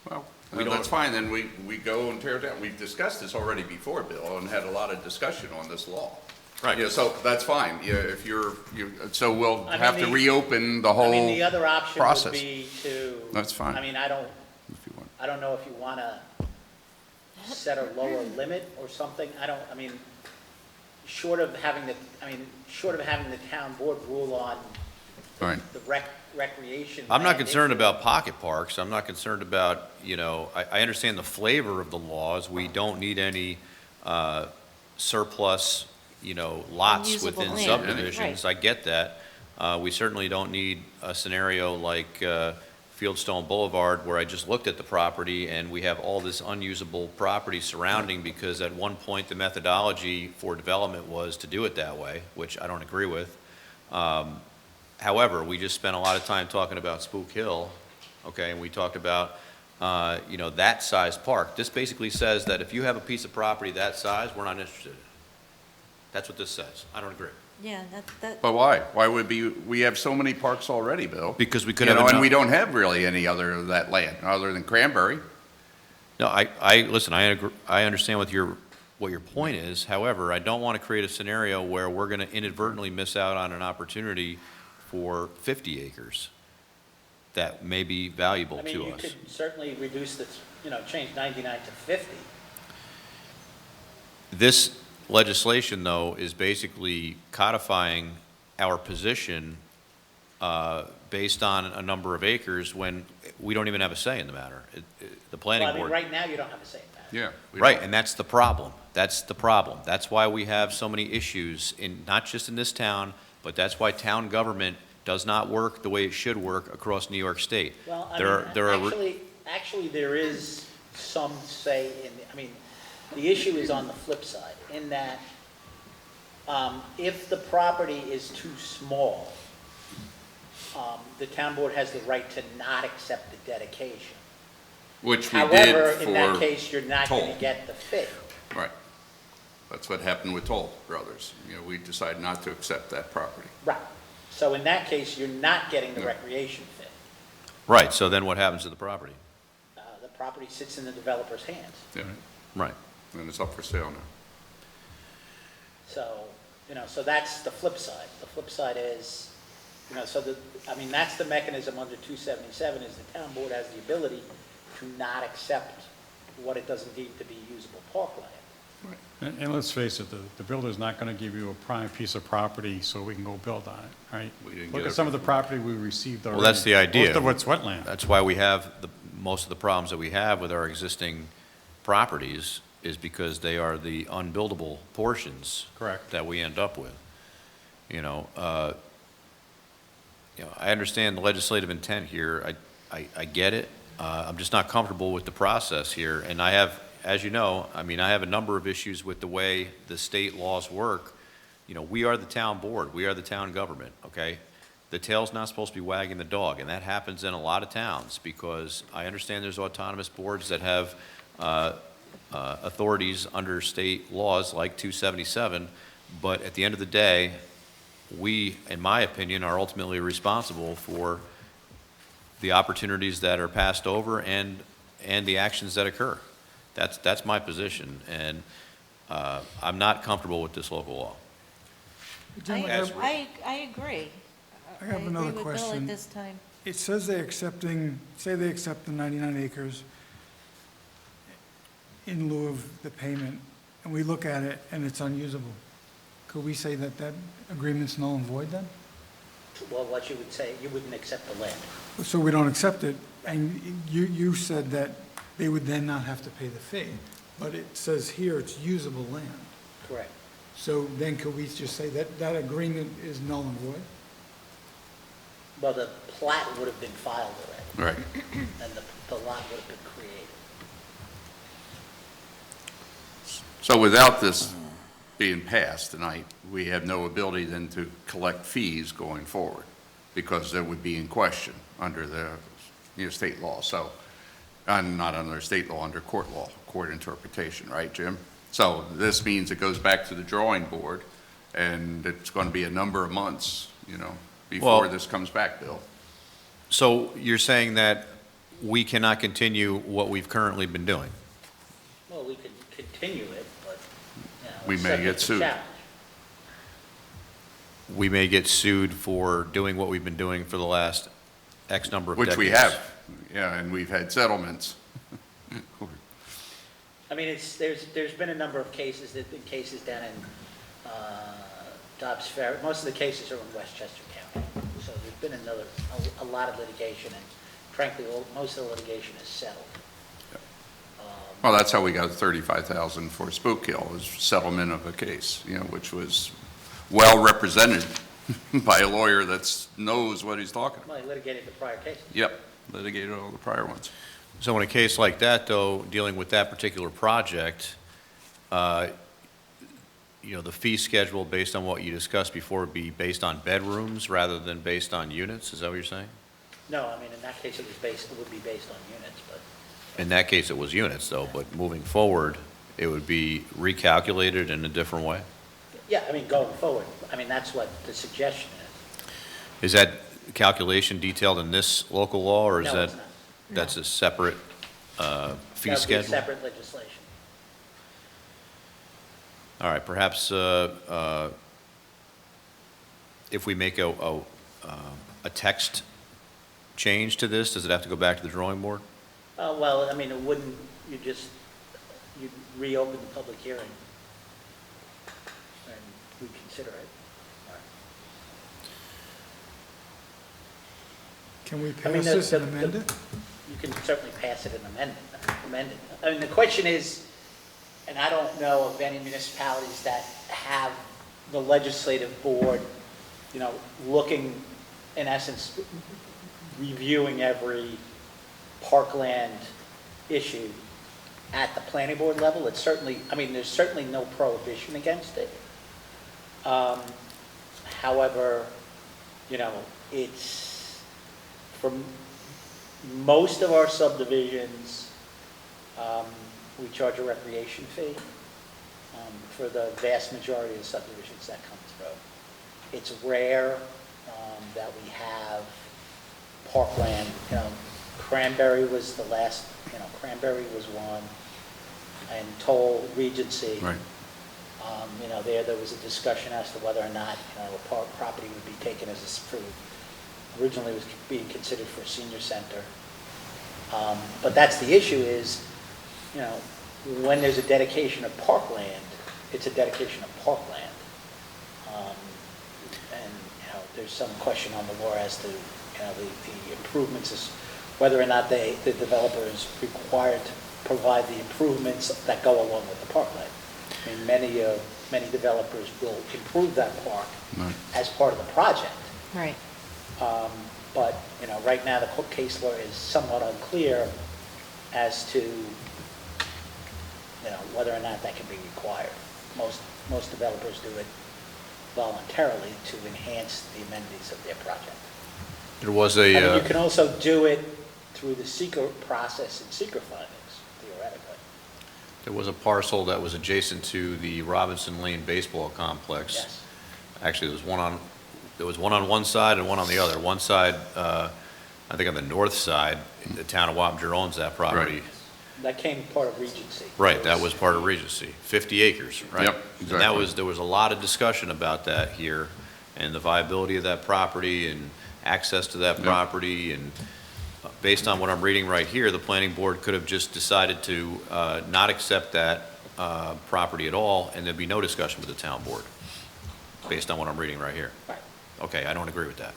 Well, We don't- that's fine, then we go and tear it down. We've discussed this already before, Bill, and had a lot of discussion on this law. Right. Yeah, so that's fine, yeah, if so we'll I mean, have to the- reopen the I whole mean, the other option would process. be to. That's fine. I mean, I don't If you want. know if you want to set a lower limit or something. I mean, short of having the town board rule on All right. the recreation. I'm not land concerned issue. about pocket parks, I'm not concerned about, I understand the flavor of the laws. We don't need any surplus, lots Unusable within land. subdivisions. Right. I get that. We certainly don't need a scenario like Fieldstone Boulevard, where I just looked at the property and we have all this unusable property surrounding, because at one point the methodology for development was to do it that way, which I don't agree with. However, we just spent a lot of time talking about Spook Hill, okay, and we talked about, that size park. This basically says that if you have a piece of property that size, we're not interested in it. That's what this says. I don't agree. Yeah, that, But why? Why would we have so many parks already, Bill? Because we could You have know, and enough- we don't have really any other of that land, other than Cranberry. No, listen, I agree, I understand what your point is. However, I don't want to create a scenario where we're going to inadvertently miss out on an opportunity for 50 acres that may be valuable I mean, to you us. could certainly reduce change 99 to 50. This legislation, though, is basically codifying our position based on a number of acres when we don't even have a say in the matter. The planning Well, I mean, board. right now, you don't have a say in that. Yeah. we Right, don't. and that's the problem. That's the problem. That's why we have so many issues not just in this town, but that's why town government does not work the way it should work across New York State. Well, I There are- mean, actually, there is some say the issue is on the flip side, in that if the property is too small, the town board has the right to not accept the dedication. Which we However, did in that for case, you're not going Toll. to get the fee. Right. That's what happened with Toll Brothers. We decided not to accept that property. Right. So in that case, you're not getting the Yeah. recreation fee. Right, so then what happens to the property? The property sits in the developer's hands. Yeah. Right. And it's up for sale now. So, so that's the flip side. The flip side is, that's the mechanism under 277, is the town board has the ability to not accept what it doesn't deem to be usable parkland. And let's face it, the builder's not going to give you a prime piece of property so we can go build on it, right? We didn't Look get at it some of the before. property we received already. Well, that's the idea. Most of it's wetland. That's why we have most of the problems that we have with our existing properties is because they are the unbuildable portions. Correct. That we end up with. You know, I understand the legislative intent here. I get it. I'm just not comfortable with the process here. And I have, as you know, I mean, I have a number of issues with the way the state laws work. You know, we are the town board. We are the town government, okay? The tail's not supposed to be wagging the dog, and that happens in a lot of towns because I understand there's autonomous boards that have authorities under state laws like 277, but at the end of the day, we, in my opinion, are ultimately responsible for the opportunities that are passed over and the actions that occur. That's my position, and I'm not comfortable with this local law. I agree. I have another agree with Bill question. at this time. It says say they accept the 99 acres in lieu of the payment, and we look at it and it's unusable. Could we say that that agreement's null and void then? Well, what you would say, you wouldn't accept the land. So we don't accept it, and you said that they would then not have to pay the fee, but it says here it's usable land. Correct. So then could we just say that that agreement is null and void? Well, the plat would have been filed already, Right. and the lot would have been created. So without this being passed tonight, we have no ability then to collect fees going forward because that would be in question under the, state law. So, not under state law, under court law, court interpretation, right, Jim? So this means it goes back to the drawing board and it's going to be a number of months, before Well- this comes back, Bill. So you're saying that we cannot continue what we've currently been doing? Well, we could continue it, but, We it's may subject get to sued. challenge. We may get sued for doing what we've been doing for the last X number of decades. Which we have, and we've had settlements. I mean, there's been a number of cases, there've been cases down in Dobbs Ferry. Most of the cases are in Westchester County. So there's been a lot of litigation, and frankly, most of the litigation is settled. Well, that's how we got 35,000 for Spook Hill, was settlement of a case, which was well represented by a lawyer that knows what he's talking about. Well, he litigated the prior cases. Yep, litigated all the prior ones. So in a case like that, though, dealing with that particular project, the fee schedule based on what you discussed before would be based on bedrooms rather than based on units? Is that what you're saying? No, I mean, in that case, it would be based on units, but In that case, it was units, though, but moving forward, it would be recalculated in a different way? yeah, I mean, going forward, I mean, that's what the suggestion is. Is that calculation detailed in this local law, or is No, that, it's not. that's a separate fee That would be schedule? separate legislation. All right, perhaps if we make a text change to this, does it have to go back to the drawing board? Well, I mean, it wouldn't, you'd reopen the public hearing and reconsider it. Can we I mean, pass this and amend it? You can certainly pass it and amend it. I mean, the question is, and I don't know of any municipalities that have the legislative board, looking, in essence, reviewing every parkland issue at the planning board level. It's certainly, I mean, there's certainly no prohibition against it. However, it's, for most of our subdivisions, we charge a recreation fee for the vast majority of the subdivisions that come through. It's rare that we have parkland, Cranberry was the last, Cranberry was one, and Toll, Regency. Right. There was a discussion as to whether or not, a property would be taken as originally was being considered for a senior center. But that's the issue is, when there's a dedication of parkland, it's a dedication of parkland. And, there's some question on the law as to, the improvements, is whether or not the developer is required to provide the improvements that go along with the parkland. I mean, many developers will improve that park Right. as part of the project. Right. But, right now, the case law is somewhat unclear as to, whether or not that can be required. Most developers do it voluntarily to enhance the amenities of their project. There was I mean, a, you can also do it through the seeker process and seeker findings, theoretically. there was a parcel that was adjacent to the Robinson Lane Baseball Complex. Yes. Actually, there was one on one side and one on the other. One side, I think on the north side, the town of Wappinger owns that property. Right. That came part of Regency. Right, that was part of Regency, 50 acres, right? Yep, And that exactly. there was a lot of discussion about that here, and the viability of that property, and access to that Yep. property, and based on what I'm reading right here, the planning board could have just decided to not accept that property at all, and there'd be no discussion with the town board, based on what I'm reading right here. Right. Okay, I don't agree with that.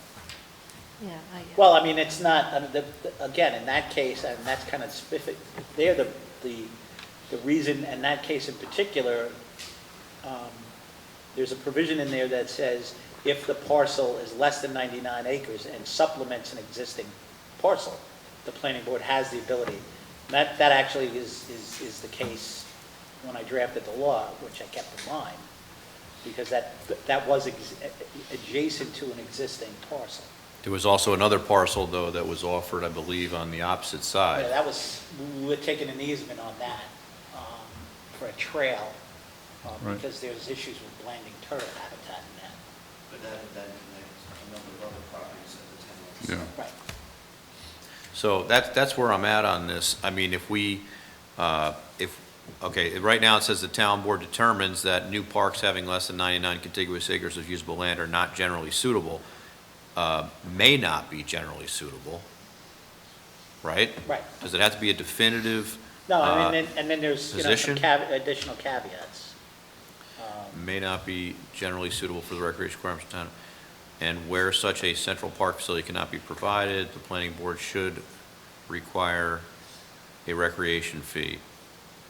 Yeah, Well, I mean, it's not, I mean, again, in that case, and that's kind of specific, there, the reason, in that case in particular, there's a provision in there that says if the parcel is less than 99 acres and supplements an existing parcel, the planning board has the ability. That actually is the case when I drafted the law, which I kept in mind, because that was adjacent to an existing parcel. There was also another parcel, though, that was offered, I believe, on the opposite side. Yeah, we were taking an easement on that for a trail, Right. because there's issues with landing turtle habitat in that. But that connects a number of other properties that the town owns. Yeah. Right. So that's where I'm at on this. I mean, okay, right now it says the town board determines that new parks having less than 99 contiguous acres of usable land are not generally suitable, may not be generally suitable, right? Right. Does it have to be a definitive? No, I mean, and then there's, some position? additional caveats. May not be generally suitable for the recreation requirements of town. And where such a central park facility cannot be provided, the planning board should require a recreation fee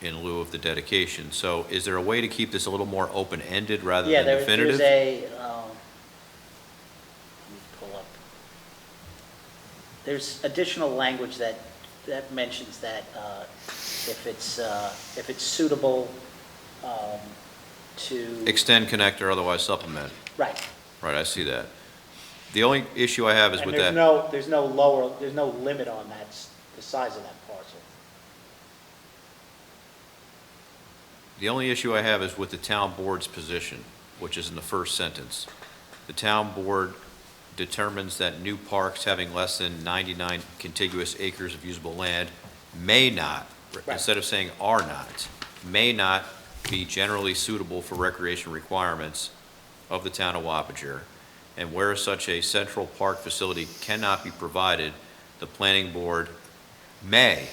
in lieu of the dedication. So is there a way to keep this a little more open-ended rather Yeah, than definitive? there's let me pull up. There's additional language that mentions that if it's suitable to. Extend, connect, or otherwise supplement. Right. Right, I see that. The only issue I have is And with there's that. there's no limit on that, the size of that parcel. The only issue I have is with the town board's position, which is in the first sentence. The town board determines that new parks having less than 99 contiguous acres of usable land may not, Right. instead of saying are not, may not be generally suitable for recreation requirements of the town of Wappinger. And where such a central park facility cannot be provided, the planning board may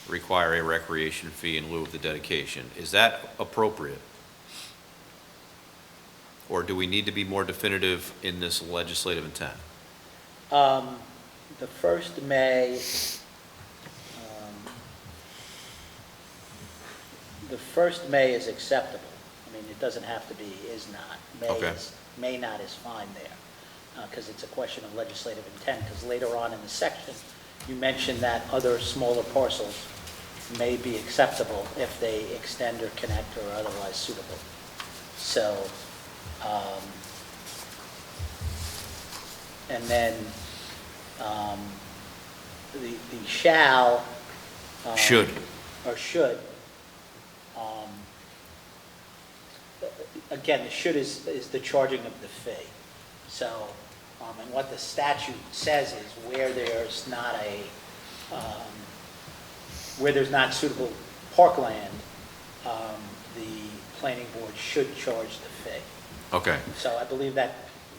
require a recreation fee in lieu of the dedication. Is that appropriate? Or do we need to be more definitive in this legislative intent? The first May, is acceptable. I mean, it doesn't have to be is not. Okay. May not is fine there, because it's a question of legislative intent, because later on in the section, you mentioned that other smaller parcels may be acceptable if they extend or connect or are otherwise suitable. So, and then, the shall. Should. Or should. Again, the should is the charging of the fee. So, and what the statute says is where there's not suitable parkland, the planning board should charge the fee. Okay. So I believe that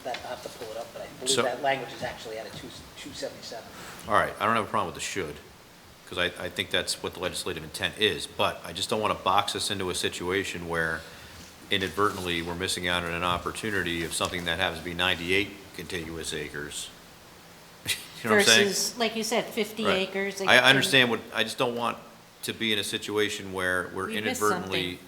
I'll have to pull it up, but I believe So- that language is actually at a 277. All right, I don't have a problem with the should, because I think that's what the legislative intent is, but I just don't want to box us into a situation where inadvertently we're missing out on an opportunity of something that happens to be 98 contiguous acres. You know what I'm saying? versus, like you said, 50 Right. acres. I understand I just don't want to be in a situation where we're We miss inadvertently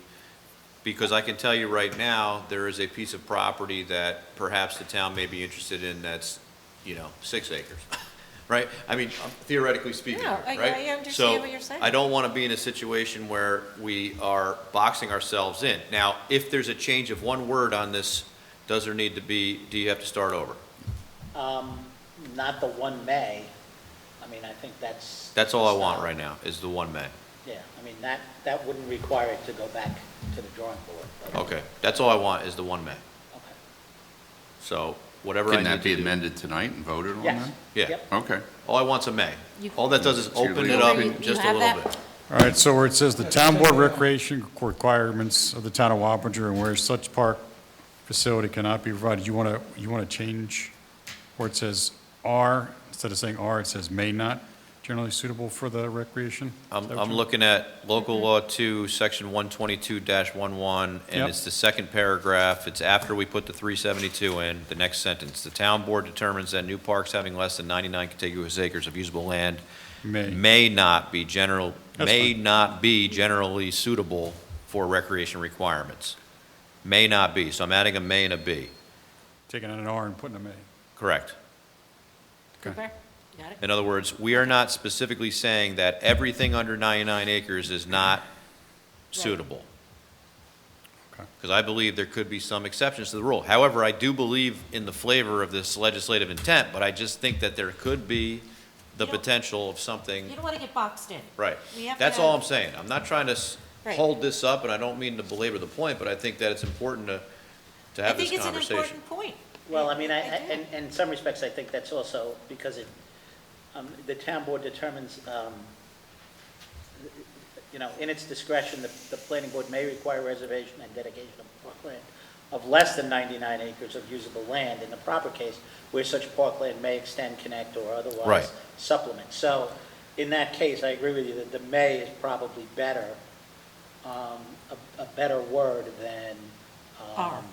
Because I can tell you right now, there is a piece of property that perhaps the town may be interested in that's, 6 acres, right? I mean, theoretically speaking, No, right? I understand what you're saying. So I don't want to be in a situation where we are boxing ourselves in. Now, if there's a change of one word on this, do you have to start over? Not the one may. I mean, I think that's. That's all I want right now, is the one may. Yeah, I mean, that wouldn't require it to go back to the drawing board. but- Okay, that's all I want, is the one may. Okay. So whatever I Can need that to be do. amended tonight and voted on Yes. then? Yeah. Yep. Okay. All I want's a may. You- All that does is So you're open it leaving- up You just a have little that? bit. All right, so where it says the town board recreation requirements of the town of Wappinger and where such park facility cannot be provided, you want to change where it says are, instead of saying are, it says may not generally suitable for the recreation? I'm looking at local law 2, section 122-11, and Yep. it's the second paragraph. It's after we put the 372 in, the next sentence. The town board determines that new parks having less than 99 contiguous acres of usable land may not be That's fine. not be generally suitable for recreation requirements. May not be, so I'm adding a may and a B. Taking out an R and putting a may. Correct. Cooper, you got it? In other words, we are not specifically saying that everything under 99 acres is not suitable. Okay. Because I believe there could be some exceptions to the rule. However, I do believe in the flavor of this legislative intent, but I just think that there could be the You don't- potential of something, You don't want to get boxed in. right. We have to That's all have- I'm saying. I'm not trying to Right. hold this up, and I don't mean to belabor the point, but I think that it's important to have this I think it's an conversation. important point. Well, I mean, do. in some respects, I think that's also because the town board determines, in its discretion, the planning board may require reservation and dedication of parkland of less than 99 acres of usable land in the proper case where such parkland may extend, connect, or otherwise Right. supplement. So in that case, I agree with you that the may is probably better, a better word than. Are.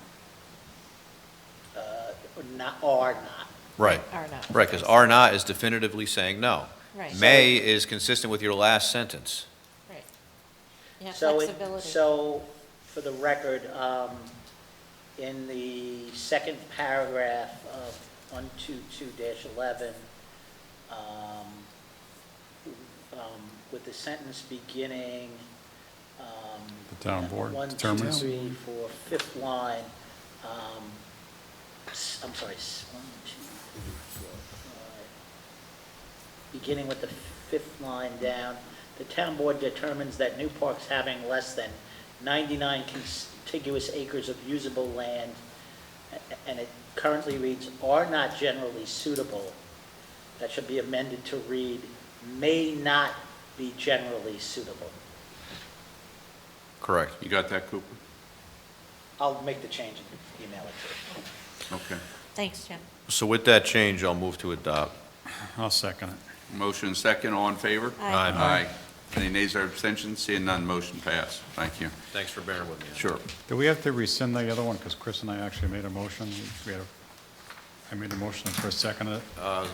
Not, or not. Right. Are not. Right, because are not is definitively saying no. Right. May is consistent with your last sentence. Right. You have So, flexibility. so, for the record, in the second paragraph of 122-11, with the sentence beginning, The town board one, two, determines. three, four, fifth line, I'm sorry, 1, 2, 3, 4, 5. Beginning with the fifth line down, the town board determines that new parks having less than 99 contiguous acres of usable land, and it currently reads, are not generally suitable. That should be amended to read, may not be generally suitable. Correct. You got that, Cooper? I'll make the change and email it to you. Okay. Thanks, Jim. So with that change, I'll move to adopt. I'll second it. Motion second, all in favor? Aye. Aye. Any nays or abstentions? Seeing none, motion passed. Thank you. Thanks for bearing with me. Sure. Do we have to rescind the other one? Because Chris and I actually made a motion. I made a motion and Chris seconded it.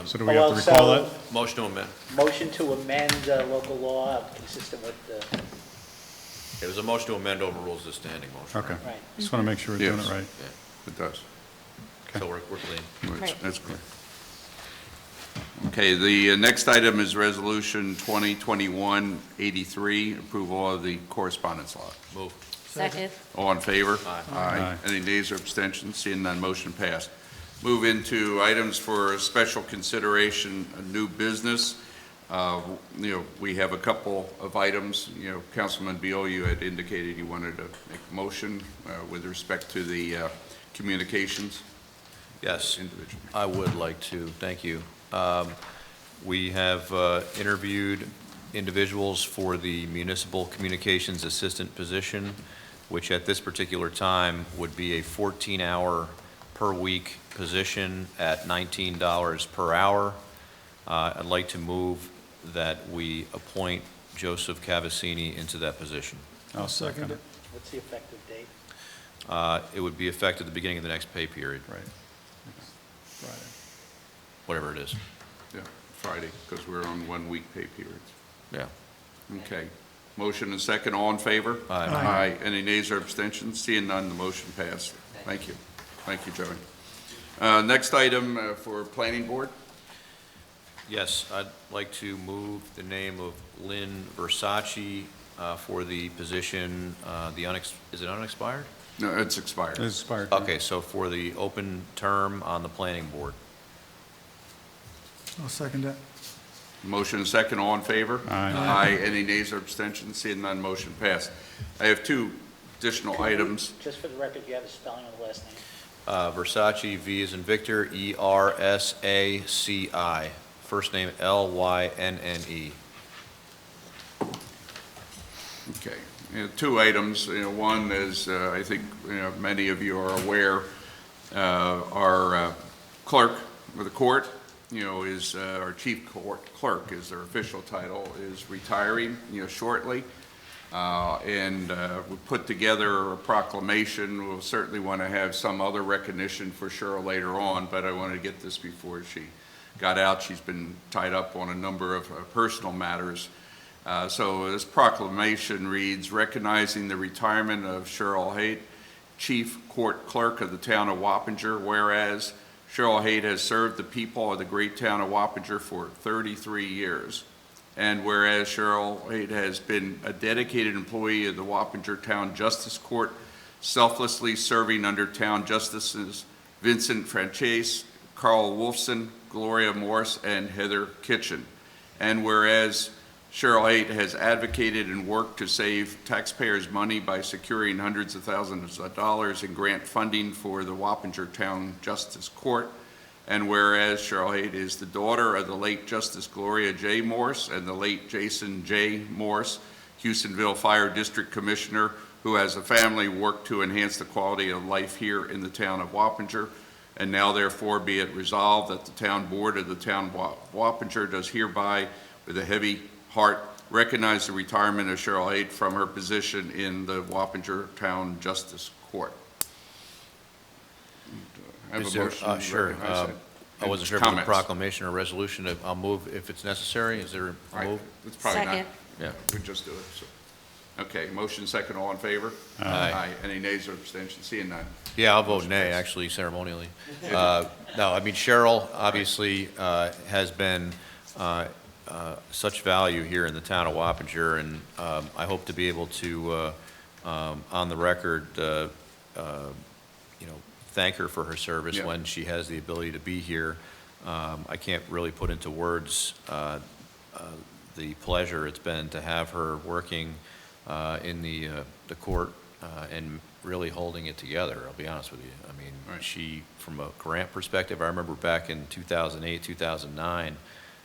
So do we have to recall Well, that? so- Motion to amend. Motion to amend local law consistent with the, It was a motion to amend overrules the standing motion. Okay. right. Just want to make sure we're doing it Yes. right. It does. So we're clean. Right. That's correct. Okay, the next item is Resolution 2021-83, approval of the correspondence lot. Move. Second. All in favor? Aye. Aye. Any nays or abstentions? Seeing none, motion passed. Move into items for special consideration, new business. We have a couple of items. Councilman Beal, you had indicated you wanted to make a motion with respect to the communications Yes, individually. I would like to. Thank you. We have interviewed individuals for the municipal communications assistant position, which at this particular time would be a 14-hour per week position at $19 per hour. I'd like to move that we appoint Joseph Cavassini into that position. I'll second it. What's the effective date? It would be effective at the beginning of the next pay period, Right. Friday. whatever it is. Yeah, Friday, because we're on 1 week pay periods. Yeah. Okay. Motion and second, all in favor? Aye. Aye. Any nays or abstentions? Seeing none, the motion passed. Thank you. Thank you, Joey. Next item for planning board. Yes, I'd like to move the name of Lynn Versace for the position, is it unexpired? No, it's expired. It's expired. Okay, so for the open term on the planning board. I'll second that. Motion and second, all in favor? Aye. Aye. Any nays or abstentions? Seeing none, motion passed. I have two additional items. Just for the record, you have the spelling of the last name. Versace, V as in Victor, Ersaci. First name Lynne. Okay. Two items. One is, I think many of you are aware, our clerk of the court, is our chief court clerk is their official title, is retiring, shortly. And we put together a proclamation. We'll certainly want to have some other recognition for Cheryl later on, but I wanted to get this before she got out. She's been tied up on a number of personal matters. So this proclamation reads, recognizing the retirement of Cheryl Haight, Chief Court Clerk of the Town of Wappinger, whereas Cheryl Haight has served the people of the great town of Wappinger for 33 years. And whereas Cheryl Haight has been a dedicated employee of the Wappinger Town Justice Court, selflessly serving under Town Justices Vincent Franchese, Carl Wolfson, Gloria Morse, and Heather Kitchen. And whereas Cheryl Haight has advocated and worked to save taxpayers' money by securing hundreds of thousands of dollars in grant funding for the Wappinger Town Justice Court. And whereas Cheryl Haight is the daughter of the late Justice Gloria J. Morse and the late Jason J. Morse, Houstonville Fire District Commissioner, who as a family worked to enhance the quality of life here in the town of Wappinger. And now therefore be it resolved that the town board of the town of Wappinger does hereby, with a heavy heart, recognize the retirement of Cheryl Haight from her position in the Wappinger Town Justice Court. I have Is a there- motion. Sure. Recognize it. I wasn't sure if it was a Comments? proclamation or resolution. I'll move if it's necessary. Is there a move? It's probably not. Second. Yeah. We just do it. So. Okay, motion second, all in favor? Aye. Any nays or abstentions? Seeing none. Yeah, I'll vote Motion nay, passed. actually, ceremonially. No, I mean, Cheryl obviously has been such value here in the town of Wappinger, and I hope to be able to, on the record, thank her for her service Yeah. when she has the ability to be here. I can't really put into words the pleasure it's been to have her working in the court and really holding it together, I'll be honest with you. I mean, Right. she, from a grant perspective, I remember back in 2008, 2009,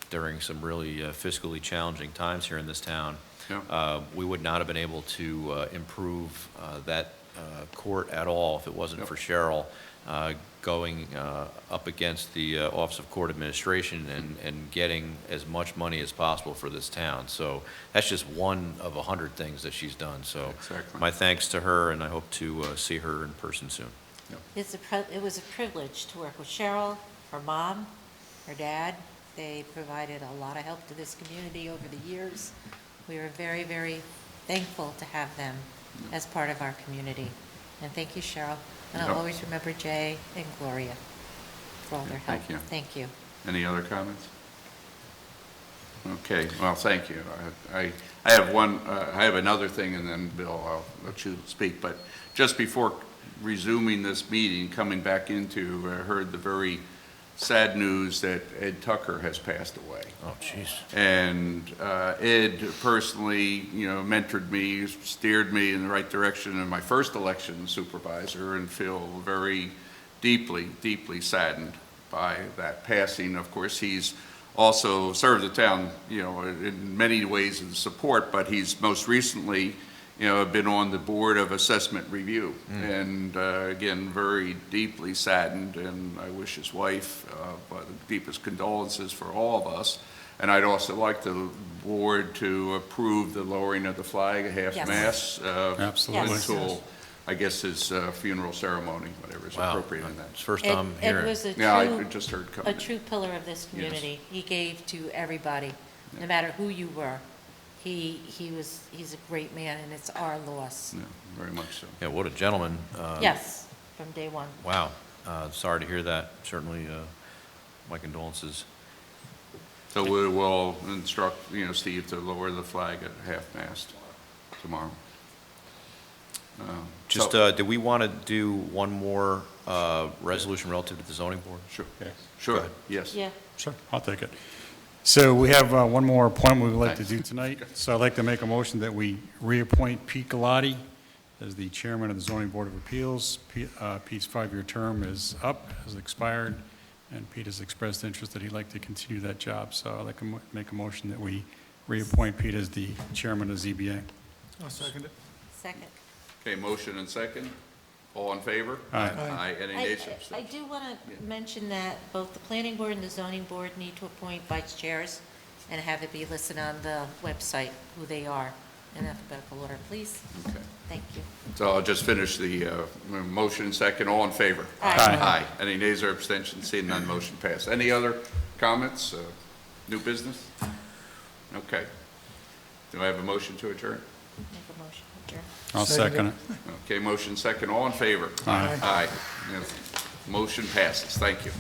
during some really fiscally challenging times here in this town, Yeah. we would not have been able to improve that court at all if it wasn't Yep. for Cheryl going up against the Office of Court Administration and getting as much money as possible for this town. So that's just one of 100 things that she's done. So Exactly. my thanks to her, and I hope to see her in person soon. It was a privilege to work with Cheryl, her mom, her dad. They provided a lot of help to this community over the years. We are very, very thankful to have them as part of our community. And thank you, Cheryl. And I'll Yep. always remember Jay and Gloria for all their help. Thank you. Thank you. Any other comments? Okay, well, thank you. I have one, I have another thing, and then, Bill, I'll let you speak. But just before resuming this meeting, coming back into, I heard the very sad news that Ed Tucker has passed away. Oh, jeez. And Ed personally, mentored me, steered me in the right direction in my first election supervisor, and feel very deeply, deeply saddened by that passing. Of course, he's also served the town, in many ways of support, but he's most recently, been on the Board of Assessment Review. And again, very deeply saddened, and I wish his wife the deepest condolences for all of us. And I'd also like the board to approve the lowering of the flag at Yes. half-mast Absolutely. until, I guess, his funeral ceremony, whatever is Wow. appropriate in that. It's the first Ed I'm Ed hearing. was Yeah, I just heard coming. a true pillar of this community. He gave to everybody, no matter who you were. He's a great man, and it's our loss. Yeah, very much so. Yeah, what a gentleman. Yes, from day one. Wow. Sorry to hear that. Certainly, my condolences. So we will instruct, Steve to lower the flag at half-mast tomorrow. Just, So- do we want to do one more resolution relative to the zoning board? Sure, Okay. sure, ahead. yes. Yeah, Sure, I'll take it. So we have one more appointment we'd like to Thanks. do tonight. So I'd like to make a motion that we reappoint Pete Galati as the chairman of the Zoning Board of Appeals. Pete's 5-year term is up, has expired, and Pete has expressed interest that he'd like to continue that job. So I'd like to make a motion that we reappoint Pete as the chairman of ZBA. I'll second it. second. Okay, motion and second. All in favor? Aye. Aye, any I nays, I abstentions? do want to mention that both the planning board and the zoning board need to appoint vice chairs and have it be listed on the website who they are in alphabetical order, please. Okay. Thank you. So I'll just finish the motion and second. All in favor? Aye. Aye. Any nays or abstentions? Seeing none, motion passed. Any other comments? New business? Okay. Do I have a motion to adjourn? Make a motion, adjourn. I'll second it. Okay, motion second. All in favor? Aye. Aye. Yes. Motion passes. Thank you.